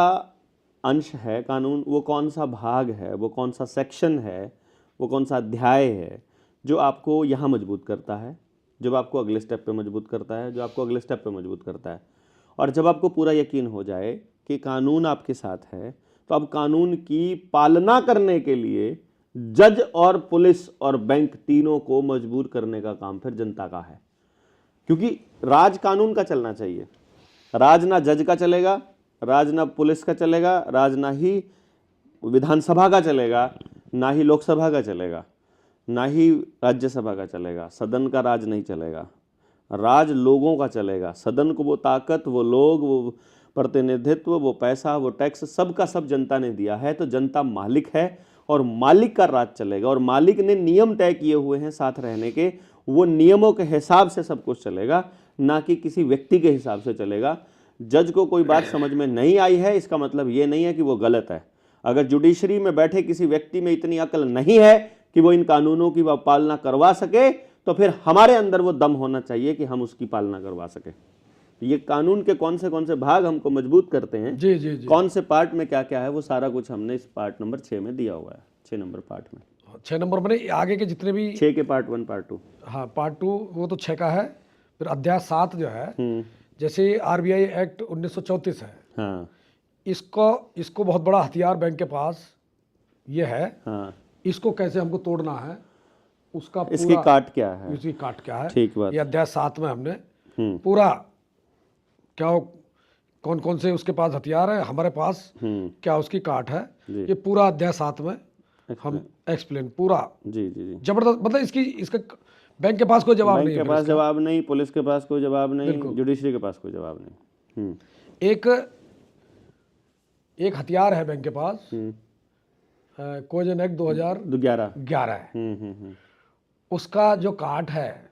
अंश है, कानून वो कौन सा भाग है, वो कौन सा सेक्शन है, वो कौन सा अध्याय है जो आपको यहाँ मजबूत करता है, जब आपको अगले स्टेप पे मजबूत करता है, जो आपको अगले स्टेप पे मजबूत करता है। और जब आपको पूरा यकीन हो जाए कि कानून आपके साथ है, तो अब कानून की पालना करने के लिए जज और पुलिस और बैंक तीनों को मजबूर करने का काम फिर जनता का है। क्योंकि राज कानून का चलना चाहिए, राज ना जज का चलेगा, राज ना पुलिस का चलेगा, राज ना ही विधानसभा का चलेगा, ना ही लोकसभा का चलेगा, ना ही राज्यसभा का चलेगा। सदन का राज नहीं चलेगा, राज लोगों का चलेगा। सदन को वो ताकत, वो लोग, वो प्रतिनिधित्व, वो पैसा, वो टैक्स, सब का सब जनता ने दिया है। तो जनता मालिक है और मालिक का राज चलेगा। और मालिक ने नियम तय किए हुए हैं साथ रहने के, वो नियमों के हिसाब से सब कुछ चलेगा, ना कि किसी व्यक्ति के हिसाब से चलेगा। जज को कोई बात समझ में नहीं आई है, इसका मतलब ये नहीं है कि वो गलत है। अगर जुडिशरी में बैठे किसी व्यक्ति में इतनी अकल नहीं है कि वो इन कानूनों की पालना करवा सके, तो फिर हमारे अंदर वो दम होना चाहिए कि हम उसकी पालना करवा सके। ये कानून के कौन से भाग हमको मजबूत करते हैं, जी जी जी, कौन से पार्ट में क्या क्या है, वो सारा कुछ हमने इस पार्ट नंबर 6 में दिया हुआ है। 6 नंबर पार्ट में, 6 नंबर में आगे के जितने भी 6 के पार्ट 1 पार्ट 2, हाँ पार्ट 2 वो तो 6 का है। फिर अध्याय 7 जो है, जैसे आरबीआई एक्ट 1934 है, हाँ, इसको बहुत बड़ा हथियार बैंक के पास ये है, हाँ, इसको कैसे हमको तोड़ना है, उसका इसकी काट क्या है, इसकी काट क्या है, ठीक बात। ये अध्याय 7 में हमने पूरा क्या कौन कौन से उसके पास हथियार है, हमारे पास क्या उसकी काट है, ये पूरा अध्याय 7 में हम एक्सप्लेन पूरा। जी जी जी, जबरदस्त, मतलब इसका बैंक के पास कोई जवाब नहीं है, बैंक के पास जवाब नहीं, पुलिस के पास कोई जवाब नहीं, जुडिशरी के पास कोई जवाब नहीं। एक हथियार है बैंक के पास, कोजन एक्ट 2011 है। उसका जो काट है,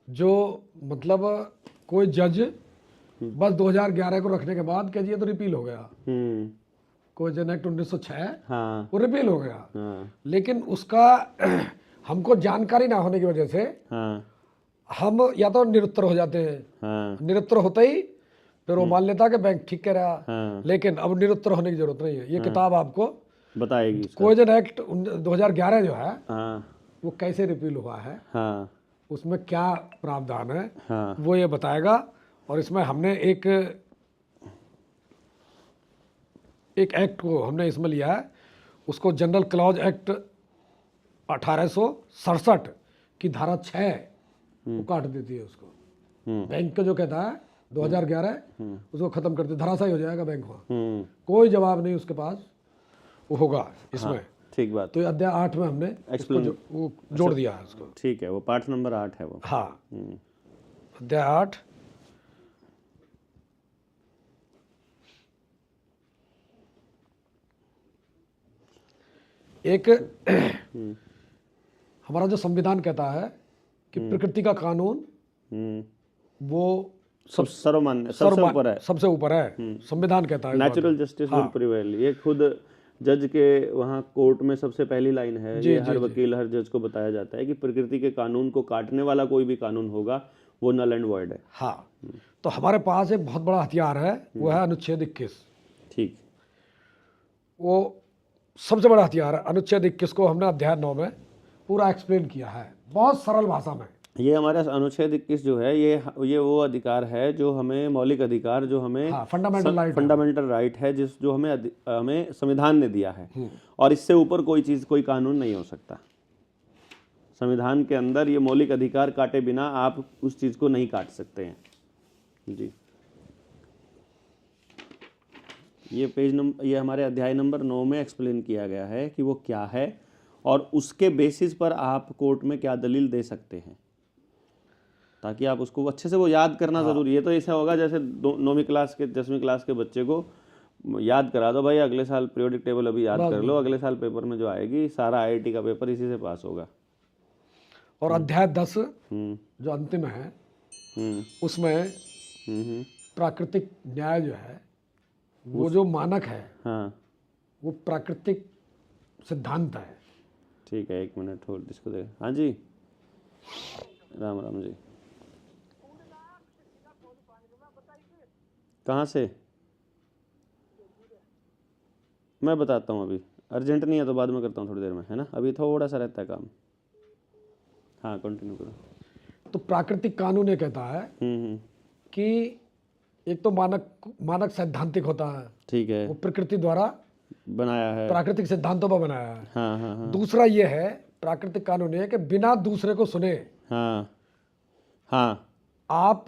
जो मतलब कोई जज बस 2011 को रखने के बाद कह दिया तो रिपील हो गया। कोजन एक्ट 1906 हाँ, वो रिपील हो गया। हाँ, लेकिन उसका हमको जानकारी ना होने की वजह से हाँ, हम या तो निरुत्तर हो जाते हैं, हाँ, निरुत्तर होते ही फिर वो मान लेता कि बैंक ठीक कह रहा। हाँ, लेकिन अब निरुत्तर होने की जरूरत नहीं है, ये किताब आपको बताएगी। कोजन एक्ट 2011 जो है हाँ, वो कैसे रिपील हुआ है, हाँ, उसमें क्या प्रावधान है, हाँ, वो ये बताएगा। और इसमें हमने एक एक्ट को हमने इसमें लिया है, उसको जनरल क्लॉज एक्ट 1867 की धारा 6 वो काट देती है उसको। बैंक का जो कहता है 2011 उसको खत्म कर दे, धराशायी हो जाएगा बैंक वहाँ, कोई जवाब नहीं उसके पास, वो होगा इसमें। ठीक बात। तो ये अध्याय 8 में हमने इसको वो जोड़ दिया है उसको। ठीक है, वो पार्ट नंबर 8 है वो। हाँ, अध्याय 8। एक हमारा जो संविधान कहता है कि प्रकृति का कानून वो सर्वमान्य, सबसे ऊपर है, सबसे ऊपर है, संविधान कहता है। Natural justice will prevail. ये खुद जज के वहाँ कोर्ट में सबसे पहली लाइन है। ये हर वकील, हर जज को बताया जाता है कि प्रकृति के कानून को काटने वाला कोई भी कानून होगा वो नल एंड वॉइड है। हाँ, तो हमारे पास एक बहुत बड़ा हथियार है, वो है अनुच्छेद 21। ठीक, वो सबसे बड़ा हथियार है। अनुच्छेद 21 को हमने अध्याय 9 में पूरा एक्सप्लेन किया है, बहुत सरल भाषा में। ये हमारा अनुच्छेद 21 जो है, ये वो अधिकार है जो हमें, मौलिक अधिकार जो हमें फंडामेंटल राइट है, जिस जो हमें संविधान ने दिया है, और इससे ऊपर कोई चीज़, कोई कानून नहीं हो सकता। संविधान के अंदर ये मौलिक अधिकार काटे बिना आप उस चीज़ को नहीं काट सकते हैं जी। ये हमारे अध्याय नंबर 9 में एक्सप्लेन किया गया है कि वो क्या है और उसके बेसिस पर आप कोर्ट में क्या दलील दे सकते हैं, ताकि आप उसको अच्छे से वो याद करना ज़रूरी है। तो ऐसा होगा जैसे 9वीं क्लास के 10वीं क्लास के बच्चे को याद करा दो, भाई अगले साल पीरियोडिक टेबल अभी याद कर लो, अगले साल पेपर में जो आएगी सारा आईआईटी का पेपर इसी से पास होगा। और अध्याय 10 जो अंतिम है, उसमें प्राकृतिक न्याय जो है, वो जो मानक है, हाँ, वो प्राकृतिक सिद्धांत है। ठीक है, 1 मिनट होल्ड, इसको दे। हाँ जी, राम राम जी। कहाँ से? मैं बताता हूँ, अभी अर्जेंट नहीं है तो बाद में करता हूँ थोड़ी देर में, है ना, अभी थोड़ा सा रहता है काम। हाँ, कंटिन्यू करो। तो प्राकृतिक कानून ये कहता है कि एक तो मानक सैद्धांतिक होता है, ठीक है, वो प्रकृति द्वारा बनाया है, प्राकृतिक सिद्धांतों पर बनाया है। हाँ हाँ हाँ। दूसरा ये है, प्राकृतिक कानून है कि बिना दूसरे को सुने, हाँ हाँ, आप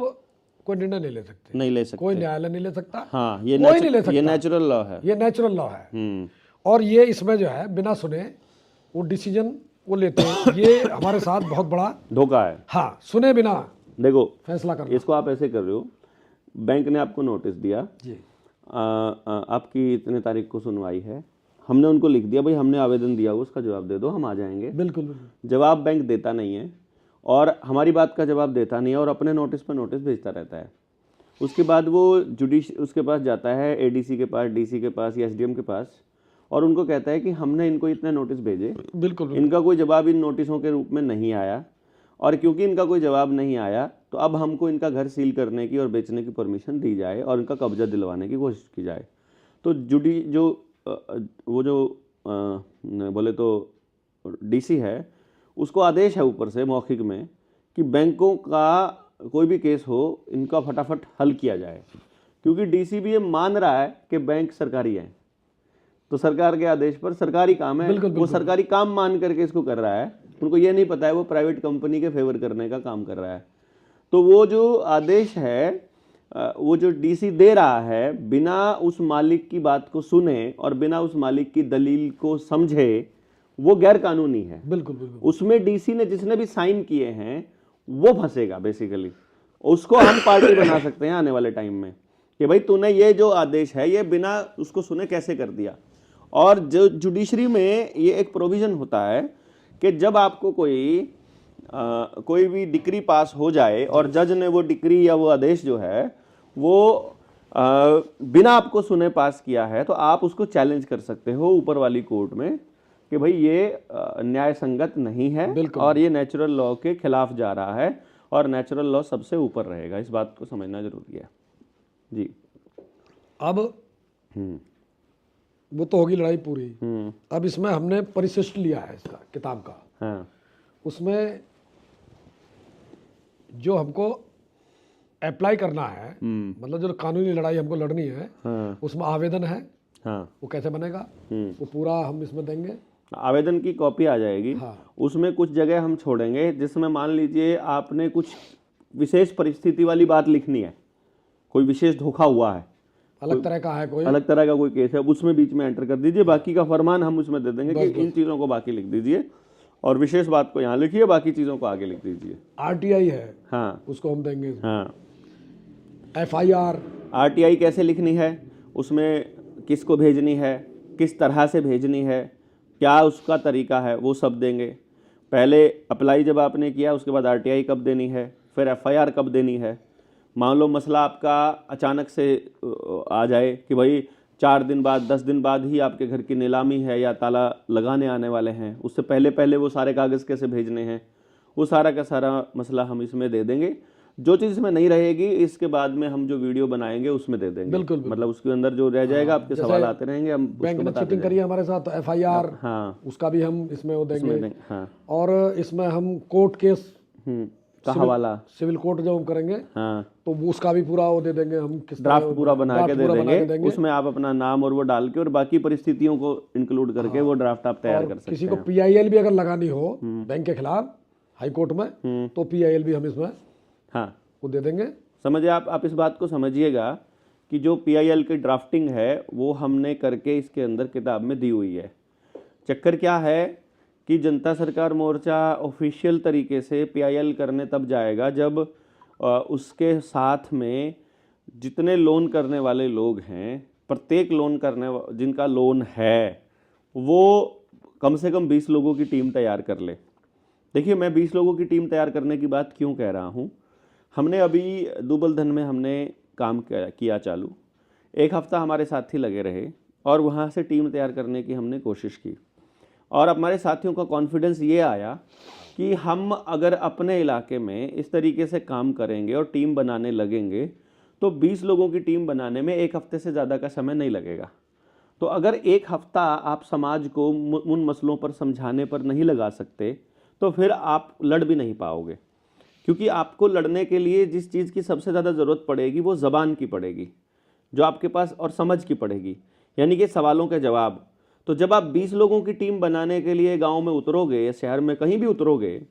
कोई निर्णय नहीं ले सकते, नहीं ले सकते, कोई न्यायालय नहीं ले सकता, हाँ, ये कोई नहीं ले सकता। ये नेचुरल लॉ है, ये नेचुरल लॉ है। और ये इसमें जो है बिना सुने वो डिसीजन वो लेते हैं। ये हमारे साथ बहुत बड़ा धोखा है। हाँ, सुने बिना देखो फैसला करना। इसको आप ऐसे कर रहे हो, बैंक ने आपको नोटिस दिया जी, आपकी इतने तारीख को सुनवाई है, हमने उनको लिख दिया भाई हमने आवेदन दिया, उसका जवाब दे दो, हम आ जाएंगे। बिल्कुल बिल्कुल। जवाब बैंक देता नहीं है और हमारी बात का जवाब देता नहीं है और अपने नोटिस पर नोटिस भेजता रहता है। उसके बाद वो उसके पास जाता है, एडीसी के पास, डीसी के पास या एसडीएम के पास, और उनको कहता है कि हमने इनको इतने नोटिस भेजे, बिल्कुल इनका कोई जवाब इन नोटिसों के रूप में नहीं आया, और क्योंकि इनका कोई जवाब नहीं आया तो अब हमको इनका घर सील करने की और बेचने की परमिशन दी जाए और इनका कब्जा दिलवाने की कोशिश की जाए। तो बोले तो डीसी है, उसको आदेश है ऊपर से मौखिक में कि बैंकों का कोई भी केस हो इनका फटाफट हल किया जाए, क्योंकि डीसी भी ये मान रहा है कि बैंक सरकारी है, तो सरकार के आदेश पर सरकारी काम है, वो सरकारी काम मान करके इसको कर रहा है। उनको ये नहीं पता है वो प्राइवेट कंपनी के फेवर करने का काम कर रहा है। तो वो जो आदेश है, वो जो डीसी दे रहा है, बिना उस मालिक की बात को सुने और बिना उस मालिक की दलील को समझे, वो गैर कानूनी है। बिल्कुल बिल्कुल। उसमें डीसी ने जिसने भी साइन किए हैं वो फंसेगा बेसिकली। उसको हम पार्टी बना सकते हैं आने वाले टाइम में कि भाई तूने ये जो आदेश है ये बिना उसको सुने कैसे कर दिया। और जो जुडिशरी में ये एक प्रोविजन होता है कि जब आपको कोई भी डिक्री पास हो जाए और जज ने वो डिक्री या वो आदेश जो है वो बिना आपको सुने पास किया है, तो आप उसको चैलेंज कर सकते हो ऊपर वाली कोर्ट में कि भाई ये न्याय संगत नहीं है और ये नेचुरल लॉ के खिलाफ जा रहा है और नेचुरल लॉ सबसे ऊपर रहेगा। इस बात को समझना जरूरी है जी। अब वो तो होगी लड़ाई पूरी। अब इसमें हमने परिशिष्ट लिया है इसका, किताब का। हाँ। उसमें जो हमको अप्लाई करना है, मतलब जो कानूनी लड़ाई हमको लड़नी है, हाँ, उसमें आवेदन है। हाँ। वो कैसे बनेगा वो पूरा हम इसमें देंगे। आवेदन की कॉपी आ जाएगी। हाँ। उसमें कुछ जगह हम छोड़ेंगे जिसमें मान लीजिए आपने कुछ विशेष परिस्थिति वाली बात लिखनी है, कोई विशेष धोखा हुआ है, अलग तरह का है, कोई अलग तरह का कोई केस है, उसमें बीच में एंटर कर दीजिए। बाकी का फरमान हम उसमें दे देंगे कि इन चीज़ों को बाकी लिख दीजिए और विशेष बात को यहाँ लिखिए, बाकी चीज़ों को आगे लिख दीजिए। आरटीआई है, हाँ, उसको हम देंगे। हाँ। एफआईआर, आरटीआई कैसे लिखनी है, उसमें किसको भेजनी है, किस तरह से भेजनी है, क्या उसका तरीका है, वो सब देंगे। पहले अप्लाई जब आपने किया उसके बाद आरटीआई कब देनी है, फिर एफआईआर कब देनी है। मान लो मसला आपका अचानक से आ जाए कि भाई 4 दिन बाद 10 दिन बाद ही आपके घर की नीलामी है या ताला लगाने आने वाले हैं, उससे पहले पहले वो सारे कागज़ कैसे भेजने हैं, वो सारा का सारा मसला हम इसमें दे देंगे। जो चीज़ इसमें नहीं रहेगी इसके बाद में हम जो वीडियो बनाएंगे उसमें दे देंगे। बिल्कुल, बिल्कुल। मतलब उसके अंदर जो रह जाएगा आपके जैसे सवाल आते रहेंगे, हम बैंक उसको ने बताते चीटिंग करी है हमारे साथ, एफआईआर, हाँ उसका भी हम इसमें वो देंगे। इसमें हाँ और इसमें हम कोर्ट केस, का हवाला, सिविल कोर्ट जो हम करेंगे हाँ तो वो उसका भी पूरा वो दे देंगे हम, किस तरह ड्राफ्ट पूरा बना के ड्राफ्ट पूरा बना के देंगे। उसमें आप अपना नाम और वो डाल के और बाकी परिस्थितियों को इंक्लूड करके वो ड्राफ्ट आप तैयार कर सकते किसी को हैं। पीआईएल भी अगर लगानी हो बैंक के खिलाफ हाई कोर्ट में तो पीआईएल भी हम इसमें हाँ वो दे देंगे। समझिए, आप इस बात को समझिएगा कि जो पीआईएल की ड्राफ्टिंग है वो हमने करके इसके अंदर किताब में दी हुई है। चक्कर क्या है कि जनता सरकार मोर्चा ऑफिशियल तरीके से पीआईएल करने तब जाएगा जब उसके साथ में जितने लोन करने वाले लोग हैं, प्रत्येक लोन करने जिनका लोन है वो कम से कम 20 लोगों की टीम तैयार कर ले। देखिए, मैं 20 लोगों की टीम तैयार करने की बात क्यों कह रहा हूँ। हमने अभी दुबलधन में हमने काम किया चालू, 1 हफ्ता हमारे साथी लगे रहे और वहाँ से टीम तैयार करने की हमने कोशिश की और हमारे साथियों का कॉन्फिडेंस ये आया कि हम अगर अपने इलाके में इस तरीके से काम करेंगे और टीम बनाने लगेंगे तो 20 लोगों की टीम बनाने में 1 हफ्ते से ज़्यादा का समय नहीं लगेगा। तो अगर 1 हफ्ता आप समाज को उन मसलों पर समझाने पर नहीं लगा सकते तो फिर आप लड़ भी नहीं पाओगे, क्योंकि आपको लड़ने के लिए जिस चीज़ की सबसे ज़्यादा ज़रूरत पड़ेगी वो ज़बान की पड़ेगी जो आपके पास, और समझ की पड़ेगी, यानी कि सवालों के जवाब। तो जब आप 20 लोगों की टीम बनाने के लिए गांव में उतरोगे या शहर में कहीं भी उतरोगे,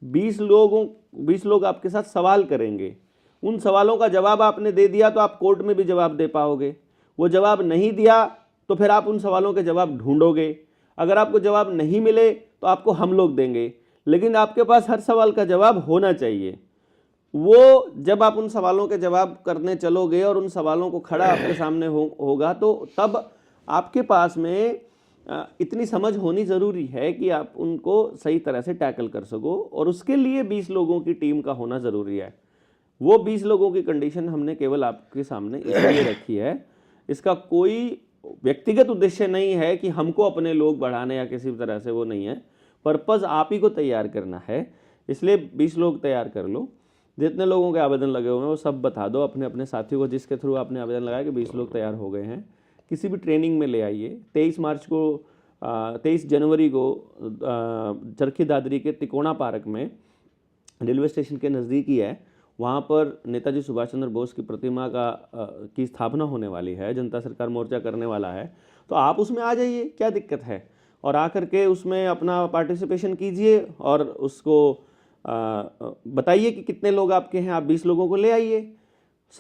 20 लोग आपके साथ सवाल करेंगे। उन सवालों का जवाब आपने दे दिया तो आप कोर्ट में भी जवाब दे पाओगे। वो जवाब नहीं दिया तो फिर आप उन सवालों के जवाब ढूंढोगे। अगर आपको जवाब नहीं मिले तो आपको हम लोग देंगे, लेकिन आपके पास हर सवाल का जवाब होना चाहिए। वो जब आप उन सवालों के जवाब करने चलोगे और उन सवालों को खड़ा आपके सामने होगा तो तब आपके पास में इतनी समझ होनी ज़रूरी है कि आप उनको सही तरह से टैकल कर सको, और उसके लिए 20 लोगों की टीम का होना ज़रूरी है। वो 20 लोगों की कंडीशन हमने केवल आपके सामने इसलिए रखी है, इसका कोई व्यक्तिगत उद्देश्य नहीं है कि हमको अपने लोग बढ़ाने या किसी तरह से, वो नहीं है। पर्पज़ आप ही को तैयार करना है, इसलिए 20 लोग तैयार कर लो। जितने लोगों के आवेदन लगे हुए हैं वो सब बता दो अपने अपने साथियों को जिसके थ्रू आपने आवेदन लगाया कि 20 लोग तैयार हो गए हैं। किसी भी ट्रेनिंग में ले आइए। 23 जनवरी को चरखी दादरी के तिकोना पार्क में रेलवे स्टेशन के नज़दीक ही है, वहाँ पर नेताजी सुभाष चंद्र बोस की प्रतिमा की स्थापना होने वाली है। जनता सरकार मोर्चा करने वाला है, तो आप उसमें आ जाइए, क्या दिक्कत है, और आकर के उसमें अपना पार्टिसिपेशन कीजिए और उसको बताइए कि कितने लोग आपके हैं। आप 20 लोगों को ले आइए,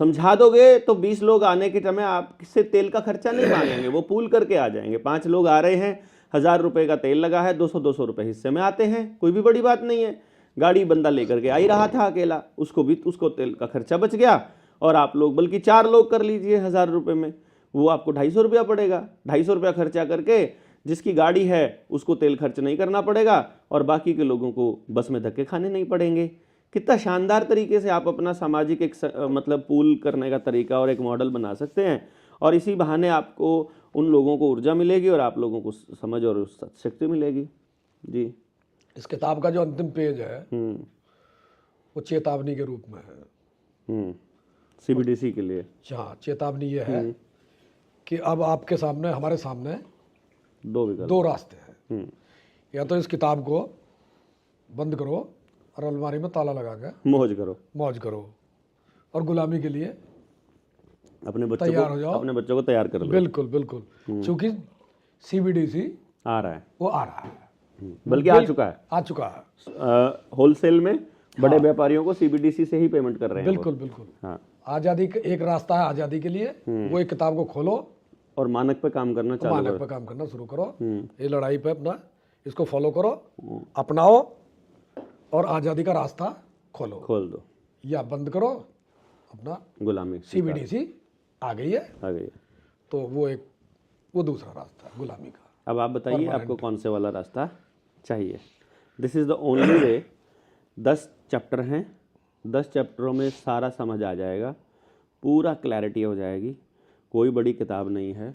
समझा दोगे तो 20 लोग आने के समय आपसे तेल का खर्चा नहीं मांगेंगे, वो पूल करके आ जाएंगे। 5 लोग आ रहे हैं, 1000 रुपये का तेल लगा है, 200 रुपये हिस्से में आते हैं, कोई भी बड़ी बात नहीं है। गाड़ी बंदा लेकर के आ ही रहा था अकेला, उसको तेल का खर्चा बच गया। और आप लोग बल्कि 4 लोग कर लीजिए 1000 रुपये में, वो आपको 250 रुपया पड़ेगा। 250 रुपया खर्चा करके जिसकी गाड़ी है उसको तेल खर्च नहीं करना पड़ेगा और बाकी के लोगों को बस में धक्के खाने नहीं पड़ेंगे। कितना शानदार तरीके से आप अपना सामाजिक एक मतलब पूल करने का तरीका और एक मॉडल बना सकते हैं, और इसी बहाने आपको उन लोगों को ऊर्जा मिलेगी और आप लोगों को समझ और शक्ति मिलेगी। जी, इस किताब का जो अंतिम पेज है वो चेतावनी के रूप में है। सीबीडीसी के लिए हाँ, चेतावनी ये है कि अब आपके सामने, हमारे सामने 2 रास्ते हैं। या तो इस किताब को बंद करो और अलमारी में ताला लगा के मौज करो और गुलामी के लिए अपने बच्चों तैयार हो जाओ, अपने बच्चों को तैयार कर लो। बिल्कुल बिल्कुल, क्योंकि सीबीडीसी आ रहा है, वो आ रहा है, बल्कि आ चुका है। होलसेल में बड़े व्यापारियों को सीबीडीसी से ही पेमेंट कर रहे हैं। बिल्कुल बिल्कुल। हाँ, आज़ादी का एक रास्ता है आज़ादी के लिए, वो एक किताब को खोलो और मानक पे काम करना चालू करो, मानक पे काम करना शुरू करो। ये लड़ाई पे अपना इसको फॉलो करो, अपनाओ और आज़ादी का रास्ता खोल दो या बंद करो अपना गुलामी। सीबीडीसी आ गई है, आ गई है। तो वो दूसरा रास्ता है गुलामी का। अब आप बताइए आपको कौन से वाला रास्ता चाहिए। This is the only way. 10 chapter हैं, 10 चैप्टरों में सारा समझ आ जाएगा, पूरा क्लैरिटी हो जाएगी। कोई बड़ी किताब नहीं है,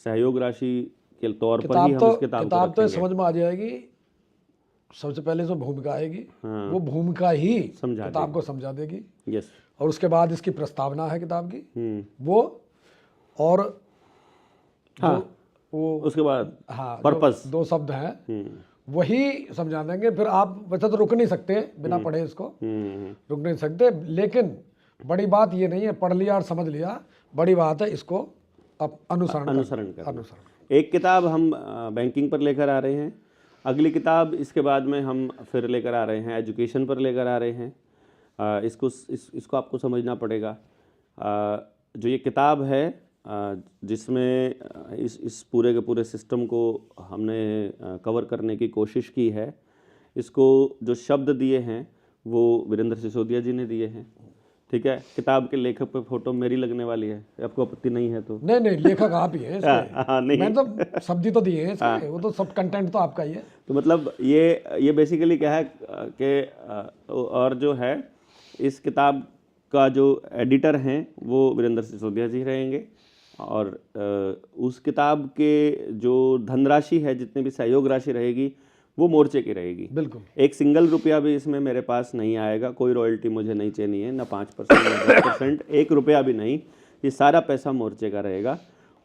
सहयोग राशि के तौर पर ही हम इस किताब को किताब तो रखेंगे। समझ में आ जाएगी। सबसे पहले जो भूमिका आएगी हाँ। वो भूमिका ही समझा किताब को समझा देगी। यस। और उसके बाद इसकी प्रस्तावना है किताब की, वो और हाँ, वो उसके बाद हाँ पर्पस। 2 शब्द हैं वही समझा देंगे। फिर आप वैसे तो रुक नहीं सकते बिना पढ़े, इसको रुक नहीं सकते। लेकिन बड़ी बात ये नहीं है पढ़ लिया और समझ लिया, बड़ी बात है इसको अब अनुसरण करना। एक किताब हम बैंकिंग पर लेकर आ रहे हैं, अगली किताब इसके बाद में हम फिर लेकर आ रहे हैं एजुकेशन पर लेकर आ रहे हैं। इसको आपको समझना पड़ेगा। जो ये किताब है जिसमें इस पूरे के पूरे सिस्टम को हमने कवर करने की कोशिश की है, इसको जो शब्द दिए हैं वो वीरेंद्र सिसोदिया जी ने दिए हैं। ठीक है, किताब के लेखक पे फोटो मेरी लगने वाली है, आपको आपत्ति नहीं है तो? नहीं, लेखक आप ही हैं इसके। नहीं, मैं तो शब्द तो दिए हैं इसके, वो तो सब कंटेंट तो आपका ही है। तो मतलब ये बेसिकली क्या है कि और जो है इस किताब का जो एडिटर हैं वो वीरेंद्र सिसोदिया जी रहेंगे, और उस किताब के जो धनराशि है, जितनी भी सहयोग राशि रहेगी, वो मोर्चे की रहेगी। बिल्कुल। एक सिंगल रुपया भी इसमें मेरे पास नहीं आएगा, कोई रॉयल्टी मुझे नहीं चाहिए है, ना 5% ना 10%, 1 रुपया भी नहीं। ये सारा पैसा मोर्चे का रहेगा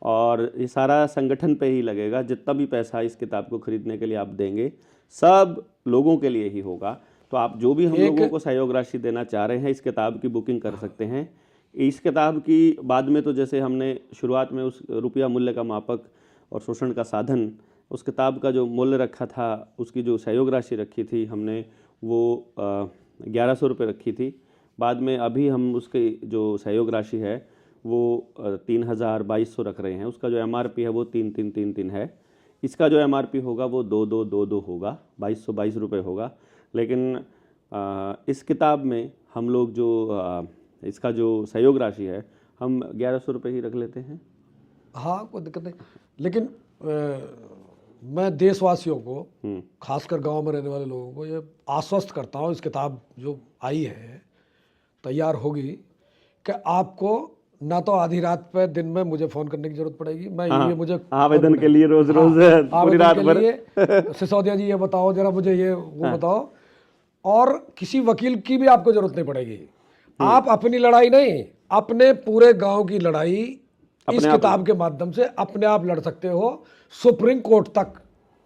और ये सारा संगठन पे ही लगेगा। जितना भी पैसा इस किताब को खरीदने के लिए आप देंगे, सब लोगों के लिए ही होगा। तो आप जो भी हम लोगों को सहयोग राशि देना चाह रहे हैं, इस किताब की बुकिंग कर सकते हैं। इस किताब की बाद में तो जैसे हमने शुरुआत में उस रुपया मूल्य का मापक और शोषण का साधन, उस किताब का जो मूल्य रखा था, उसकी जो सहयोग राशि रखी थी हमने, वो 1100 रुपये रखी थी। बाद में अभी हम उसकी जो सहयोग राशि है वो 3022 रख रहे हैं। उसका जो MRP है वो 3333 है। इसका जो MRP होगा वो 2222 होगा, 2222 रुपये होगा। लेकिन इस किताब में हम लोग जो इसका जो सहयोग राशि है हम 1100 रुपये ही रख लेते हैं। हाँ, कोई दिक्कत नहीं। लेकिन मैं देशवासियों को, खासकर गांव में रहने वाले लोगों को ये आश्वस्त करता हूँ, इस किताब जो आई है, तैयार होगी, कि आपको ना तो आधी रात पे दिन में मुझे फ़ोन करने की जरूरत पड़ेगी। मैं ये मुझे आवेदन के लिए रोज पूरी रात भर सिसोदिया जी ये बताओ जरा मुझे, ये वो बताओ। और किसी वकील की भी आपको जरूरत नहीं पड़ेगी। आप अपनी लड़ाई नहीं, अपने पूरे गांव की लड़ाई इस किताब के माध्यम से अपने आप लड़ सकते हो, सुप्रीम कोर्ट तक,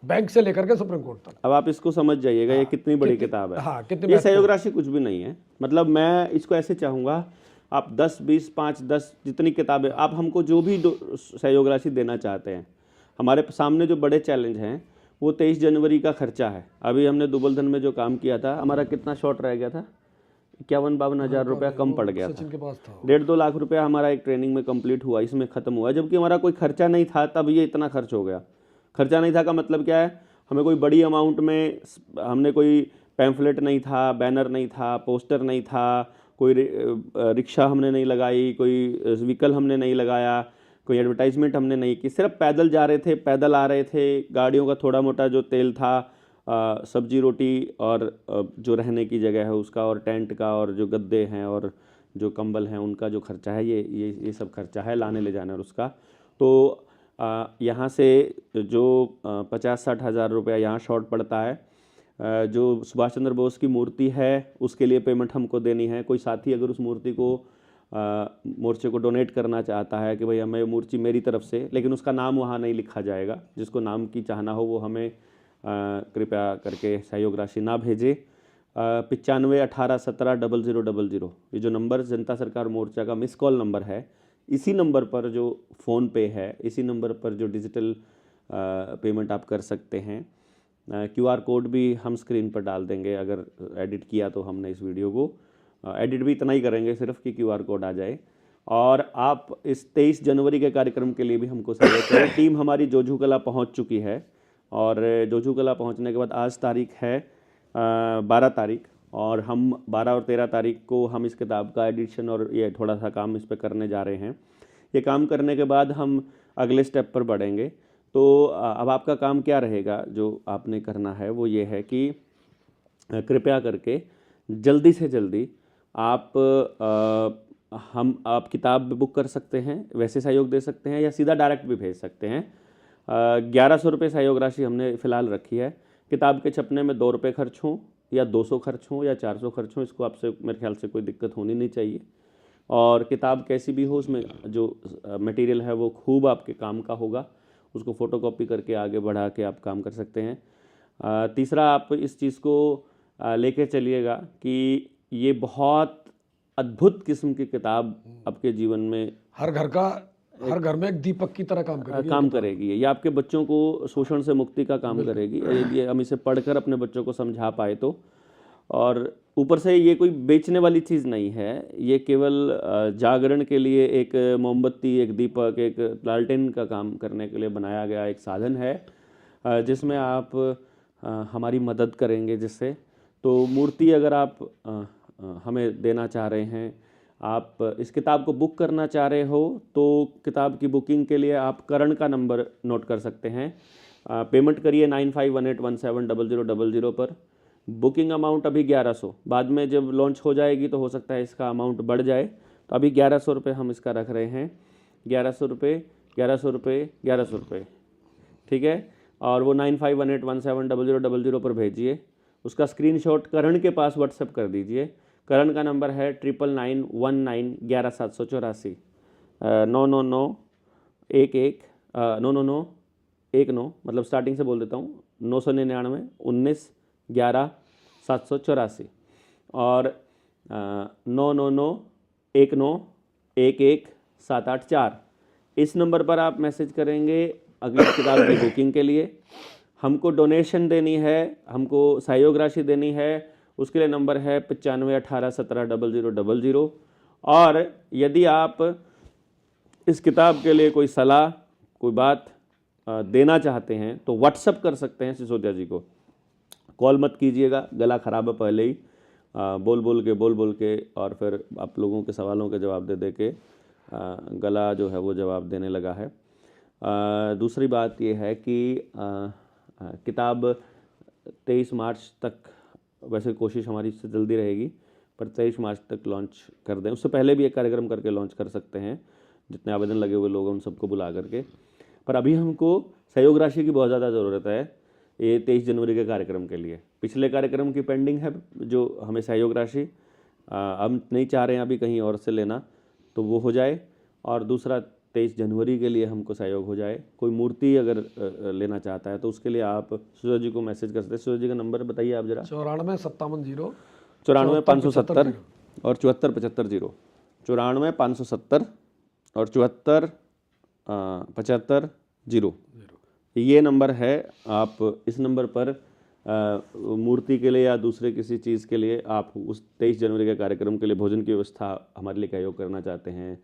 बैंक से लेकर के सुप्रीम कोर्ट तक। अब आप इसको समझ जाइएगा, ये कितनी बड़ी किताब है। हाँ, कितनी ये सहयोग राशि कुछ भी नहीं है। मतलब मैं इसको ऐसे चाहूँगा, आप 10, 20, 5, 10 जितनी किताबें आप हमको जो भी सहयोग राशि देना चाहते हैं। हमारे सामने जो बड़े चैलेंज हैं वो 23 जनवरी का खर्चा है। अभी हमने दुबलधन में जो काम किया था, हमारा कितना शॉर्ट रह गया था, 51-52 हज़ार रुपया कम पड़ गया था। 1.5-2 लाख रुपया हमारा एक ट्रेनिंग में कंप्लीट हुआ, इसमें ख़त्म हुआ, जबकि हमारा कोई खर्चा नहीं था। तब ये इतना खर्च हो गया। खर्चा नहीं था का मतलब क्या है, हमें कोई बड़ी अमाउंट में, हमने कोई पैम्फलेट नहीं था, बैनर नहीं था, पोस्टर नहीं था, कोई रिक्शा हमने नहीं लगाई, कोई व्हीकल हमने नहीं लगाया, कोई एडवर्टाइजमेंट हमने नहीं की। सिर्फ पैदल जा रहे थे, पैदल आ रहे थे। गाड़ियों का थोड़ा मोटा जो तेल था, सब्जी रोटी और जो रहने की जगह है उसका, और टेंट का, और जो गद्दे हैं और जो कंबल हैं उनका जो खर्चा है, ये सब खर्चा है, लाने ले जाने और उसका। तो यहाँ से जो 50-60 हज़ार रुपया यहाँ शॉर्ट पड़ता है। जो सुभाष चंद्र बोस की मूर्ति है उसके लिए पेमेंट हमको देनी है। कोई साथी अगर उस मूर्ति को मोर्चे को डोनेट करना चाहता है कि भाई हमें मूर्ति मेरी तरफ से, लेकिन उसका नाम वहाँ नहीं लिखा जाएगा। जिसको नाम की चाहना हो वो हमें कृपया करके सहयोग राशि ना भेजे। 9518170000 ये जो नंबर जनता सरकार मोर्चा का मिस कॉल नंबर है, इसी नंबर पर जो फ़ोन पे है, इसी नंबर पर जो डिजिटल पेमेंट आप कर सकते हैं। QR कोड भी हम स्क्रीन पर डाल देंगे, अगर एडिट किया तो हमने इस वीडियो को एडिट भी इतना ही करेंगे सिर्फ कि QR कोड आ जाए। और आप इस 23 जनवरी के कार्यक्रम के लिए भी हमको सहयोग करें। टीम हमारी जोजू कला पहुंच चुकी है, और जोजू कला पहुंचने के बाद आज तारीख है 12 तारीख, और हम 12 और 13 तारीख को हम इस किताब का एडिशन और ये थोड़ा सा काम इस पर करने जा रहे हैं। ये काम करने के बाद हम अगले स्टेप पर बढ़ेंगे। तो अब आपका काम क्या रहेगा, जो आपने करना है वो ये है कि कृपया करके जल्दी से जल्दी आप किताब बुक कर सकते हैं, वैसे सहयोग दे सकते हैं या सीधा डायरेक्ट भी भेज सकते हैं। 1100 रुपये सहयोग राशि हमने फ़िलहाल रखी है। किताब के छपने में 2 रुपये खर्च हों या 200 खर्च हों या 400 खर्च हों, इसको आपसे मेरे ख्याल से कोई दिक्कत होनी नहीं चाहिए। और किताब कैसी भी हो, उसमें जो मटेरियल है वो खूब आपके काम का होगा, उसको फ़ोटोकॉपी करके आगे बढ़ा के आप काम कर सकते हैं। तीसरा, आप इस चीज़ को लेके चलिएगा कि ये बहुत अद्भुत किस्म की किताब आपके जीवन में हर घर में एक दीपक की तरह काम करेगी। काम करेगी। ये आपके बच्चों को शोषण से मुक्ति का काम करेगी यदि हम इसे पढ़कर अपने बच्चों को समझा पाए तो। और ऊपर से ये कोई बेचने वाली चीज़ नहीं है, ये केवल जागरण के लिए एक मोमबत्ती, एक दीपक, एक लालटेन का काम करने के लिए बनाया गया एक साधन है, जिसमें आप हमारी मदद करेंगे। जिससे तो मूर्ति अगर आप हमें देना चाह रहे हैं, आप इस किताब को बुक करना चाह रहे हो, तो किताब की बुकिंग के लिए आप करण का नंबर नोट कर सकते हैं। पेमेंट करिए 9518170000 पर। बुकिंग अमाउंट अभी 1100, बाद में जब लॉन्च हो जाएगी तो हो सकता है इसका अमाउंट बढ़ जाए, तो अभी 1100 रुपये हम इसका रख रहे हैं। 1100 रुपये, 1100 रुपये, 1100 रुपये, ठीक है। और वो 9518170000 पर भेजिए। उसका स्क्रीनशॉट करण के पास व्हाट्सएप कर दीजिए। करण का नंबर है 9991911784 99911 मतलब स्टार्टिंग से बोल देता हूँ, 999 19 11 784 और 9991911 इस नंबर पर आप मैसेज करेंगे अगली किताब की बुकिंग के लिए। हमको डोनेशन देनी है, हमको सहयोग राशि देनी है, उसके लिए नंबर है 9518170000। और यदि आप इस किताब के लिए कोई सलाह, कोई बात देना चाहते हैं तो व्हाट्सअप कर सकते हैं सिसोदिया जी को। कॉल मत कीजिएगा, गला ख़राब है पहले ही, बोल बोल के और फिर आप लोगों के सवालों के जवाब दे के गला जो है वो जवाब देने लगा है। दूसरी बात ये है कि किताब 23 मार्च तक, वैसे कोशिश हमारी इससे जल्दी रहेगी, पर 23 मार्च तक लॉन्च कर दें। उससे पहले भी एक कार्यक्रम करके लॉन्च कर सकते हैं, जितने आवेदन लगे हुए लोग उन सबको बुला करके। पर अभी हमको सहयोग राशि की बहुत ज़्यादा ज़रूरत है ये 23 जनवरी के कार्यक्रम के लिए। पिछले कार्यक्रम की पेंडिंग है जो हमें सहयोग राशि, हम नहीं चाह रहे हैं अभी कहीं और से लेना, तो वो हो जाए। और दूसरा 23 जनवरी के लिए हमको सहयोग हो जाए। कोई मूर्ति अगर लेना चाहता है तो उसके लिए आप सूरज जी को मैसेज कर सकते हैं। सूरज जी का नंबर बताइए आप जरा। 9457 94 570 और 74 75 0। 94 570 और 74 75 0 ये नंबर है। आप इस नंबर पर मूर्ति के लिए या दूसरे किसी चीज़ के लिए आप उस 23 जनवरी के कार्यक्रम के लिए भोजन की व्यवस्था हमारे लिए सहयोग करना चाहते हैं,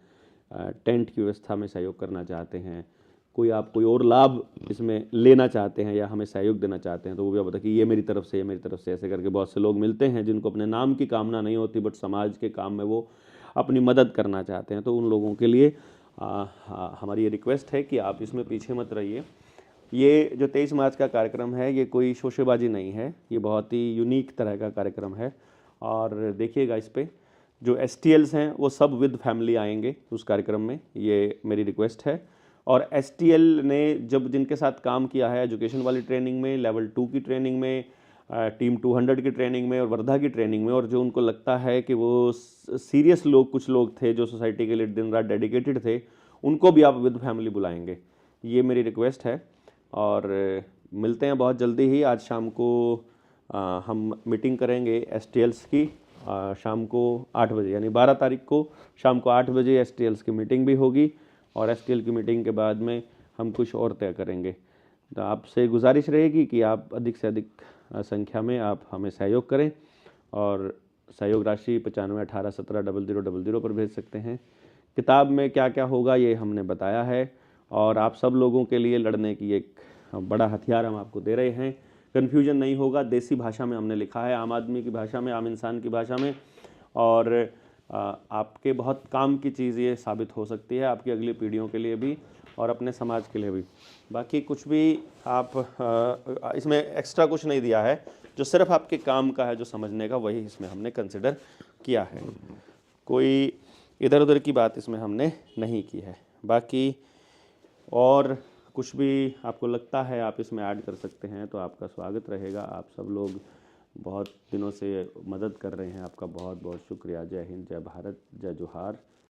टेंट की व्यवस्था में सहयोग करना चाहते हैं, कोई और लाभ इसमें लेना चाहते हैं या हमें सहयोग देना चाहते हैं, तो वो भी आप बताइए कि ये मेरी तरफ से ऐसे करके बहुत से लोग मिलते हैं जिनको अपने नाम की कामना नहीं होती, बट समाज के काम में वो अपनी मदद करना चाहते हैं। तो उन लोगों के लिए हमारी ये रिक्वेस्ट है कि आप इसमें पीछे मत रहिए। ये जो 23 मार्च का कार्यक्रम है ये कोई शोशेबाजी नहीं है, ये बहुत ही यूनिक तरह का कार्यक्रम है। और देखिएगा इस पर जो STLs हैं वो सब विद फैमिली आएंगे उस कार्यक्रम में, ये मेरी रिक्वेस्ट है। और STL ने जब जिनके साथ काम किया है एजुकेशन वाली ट्रेनिंग में, लेवल 2 की ट्रेनिंग में, टीम 200 की ट्रेनिंग में और वर्धा की ट्रेनिंग में, और जो उनको लगता है कि वो सीरियस लोग, कुछ लोग थे जो सोसाइटी के लिए दिन रात डेडिकेटेड थे, उनको भी आप विद फैमिली बुलाएंगे, ये मेरी रिक्वेस्ट है। और मिलते हैं बहुत जल्दी ही। आज शाम को हम मीटिंग करेंगे STLs की, शाम को 8 बजे, यानी 12 तारीख को शाम को 8 बजे STLs की मीटिंग भी होगी। और STL की मीटिंग के बाद में हम कुछ और तय करेंगे। तो आपसे गुजारिश रहेगी कि आप अधिक से अधिक संख्या में आप हमें सहयोग करें, और सहयोग राशि 9518170000 पर भेज सकते हैं। किताब में क्या क्या होगा ये हमने बताया है, और आप सब लोगों के लिए लड़ने की एक बड़ा हथियार हम आपको दे रहे हैं। कन्फ्यूजन नहीं होगा, देसी भाषा में हमने लिखा है, आम आदमी की भाषा में, आम इंसान की भाषा में, और आपके बहुत काम की चीज़ ये साबित हो सकती है, आपकी अगली पीढ़ियों के लिए भी। और अपने समाज के लिए भी। बाकी कुछ भी आप इसमें एक्स्ट्रा कुछ नहीं दिया है, जो सिर्फ आपके काम का है, जो समझने का, वही इसमें हमने कंसिडर किया है। कोई इधर उधर की बात इसमें हमने नहीं की है। बाकी और कुछ भी आपको लगता है आप इसमें ऐड कर सकते हैं तो आपका स्वागत रहेगा। आप सब लोग बहुत दिनों से मदद कर रहे हैं, आपका बहुत बहुत शुक्रिया। जय हिंद, जय भारत, जय जोहार।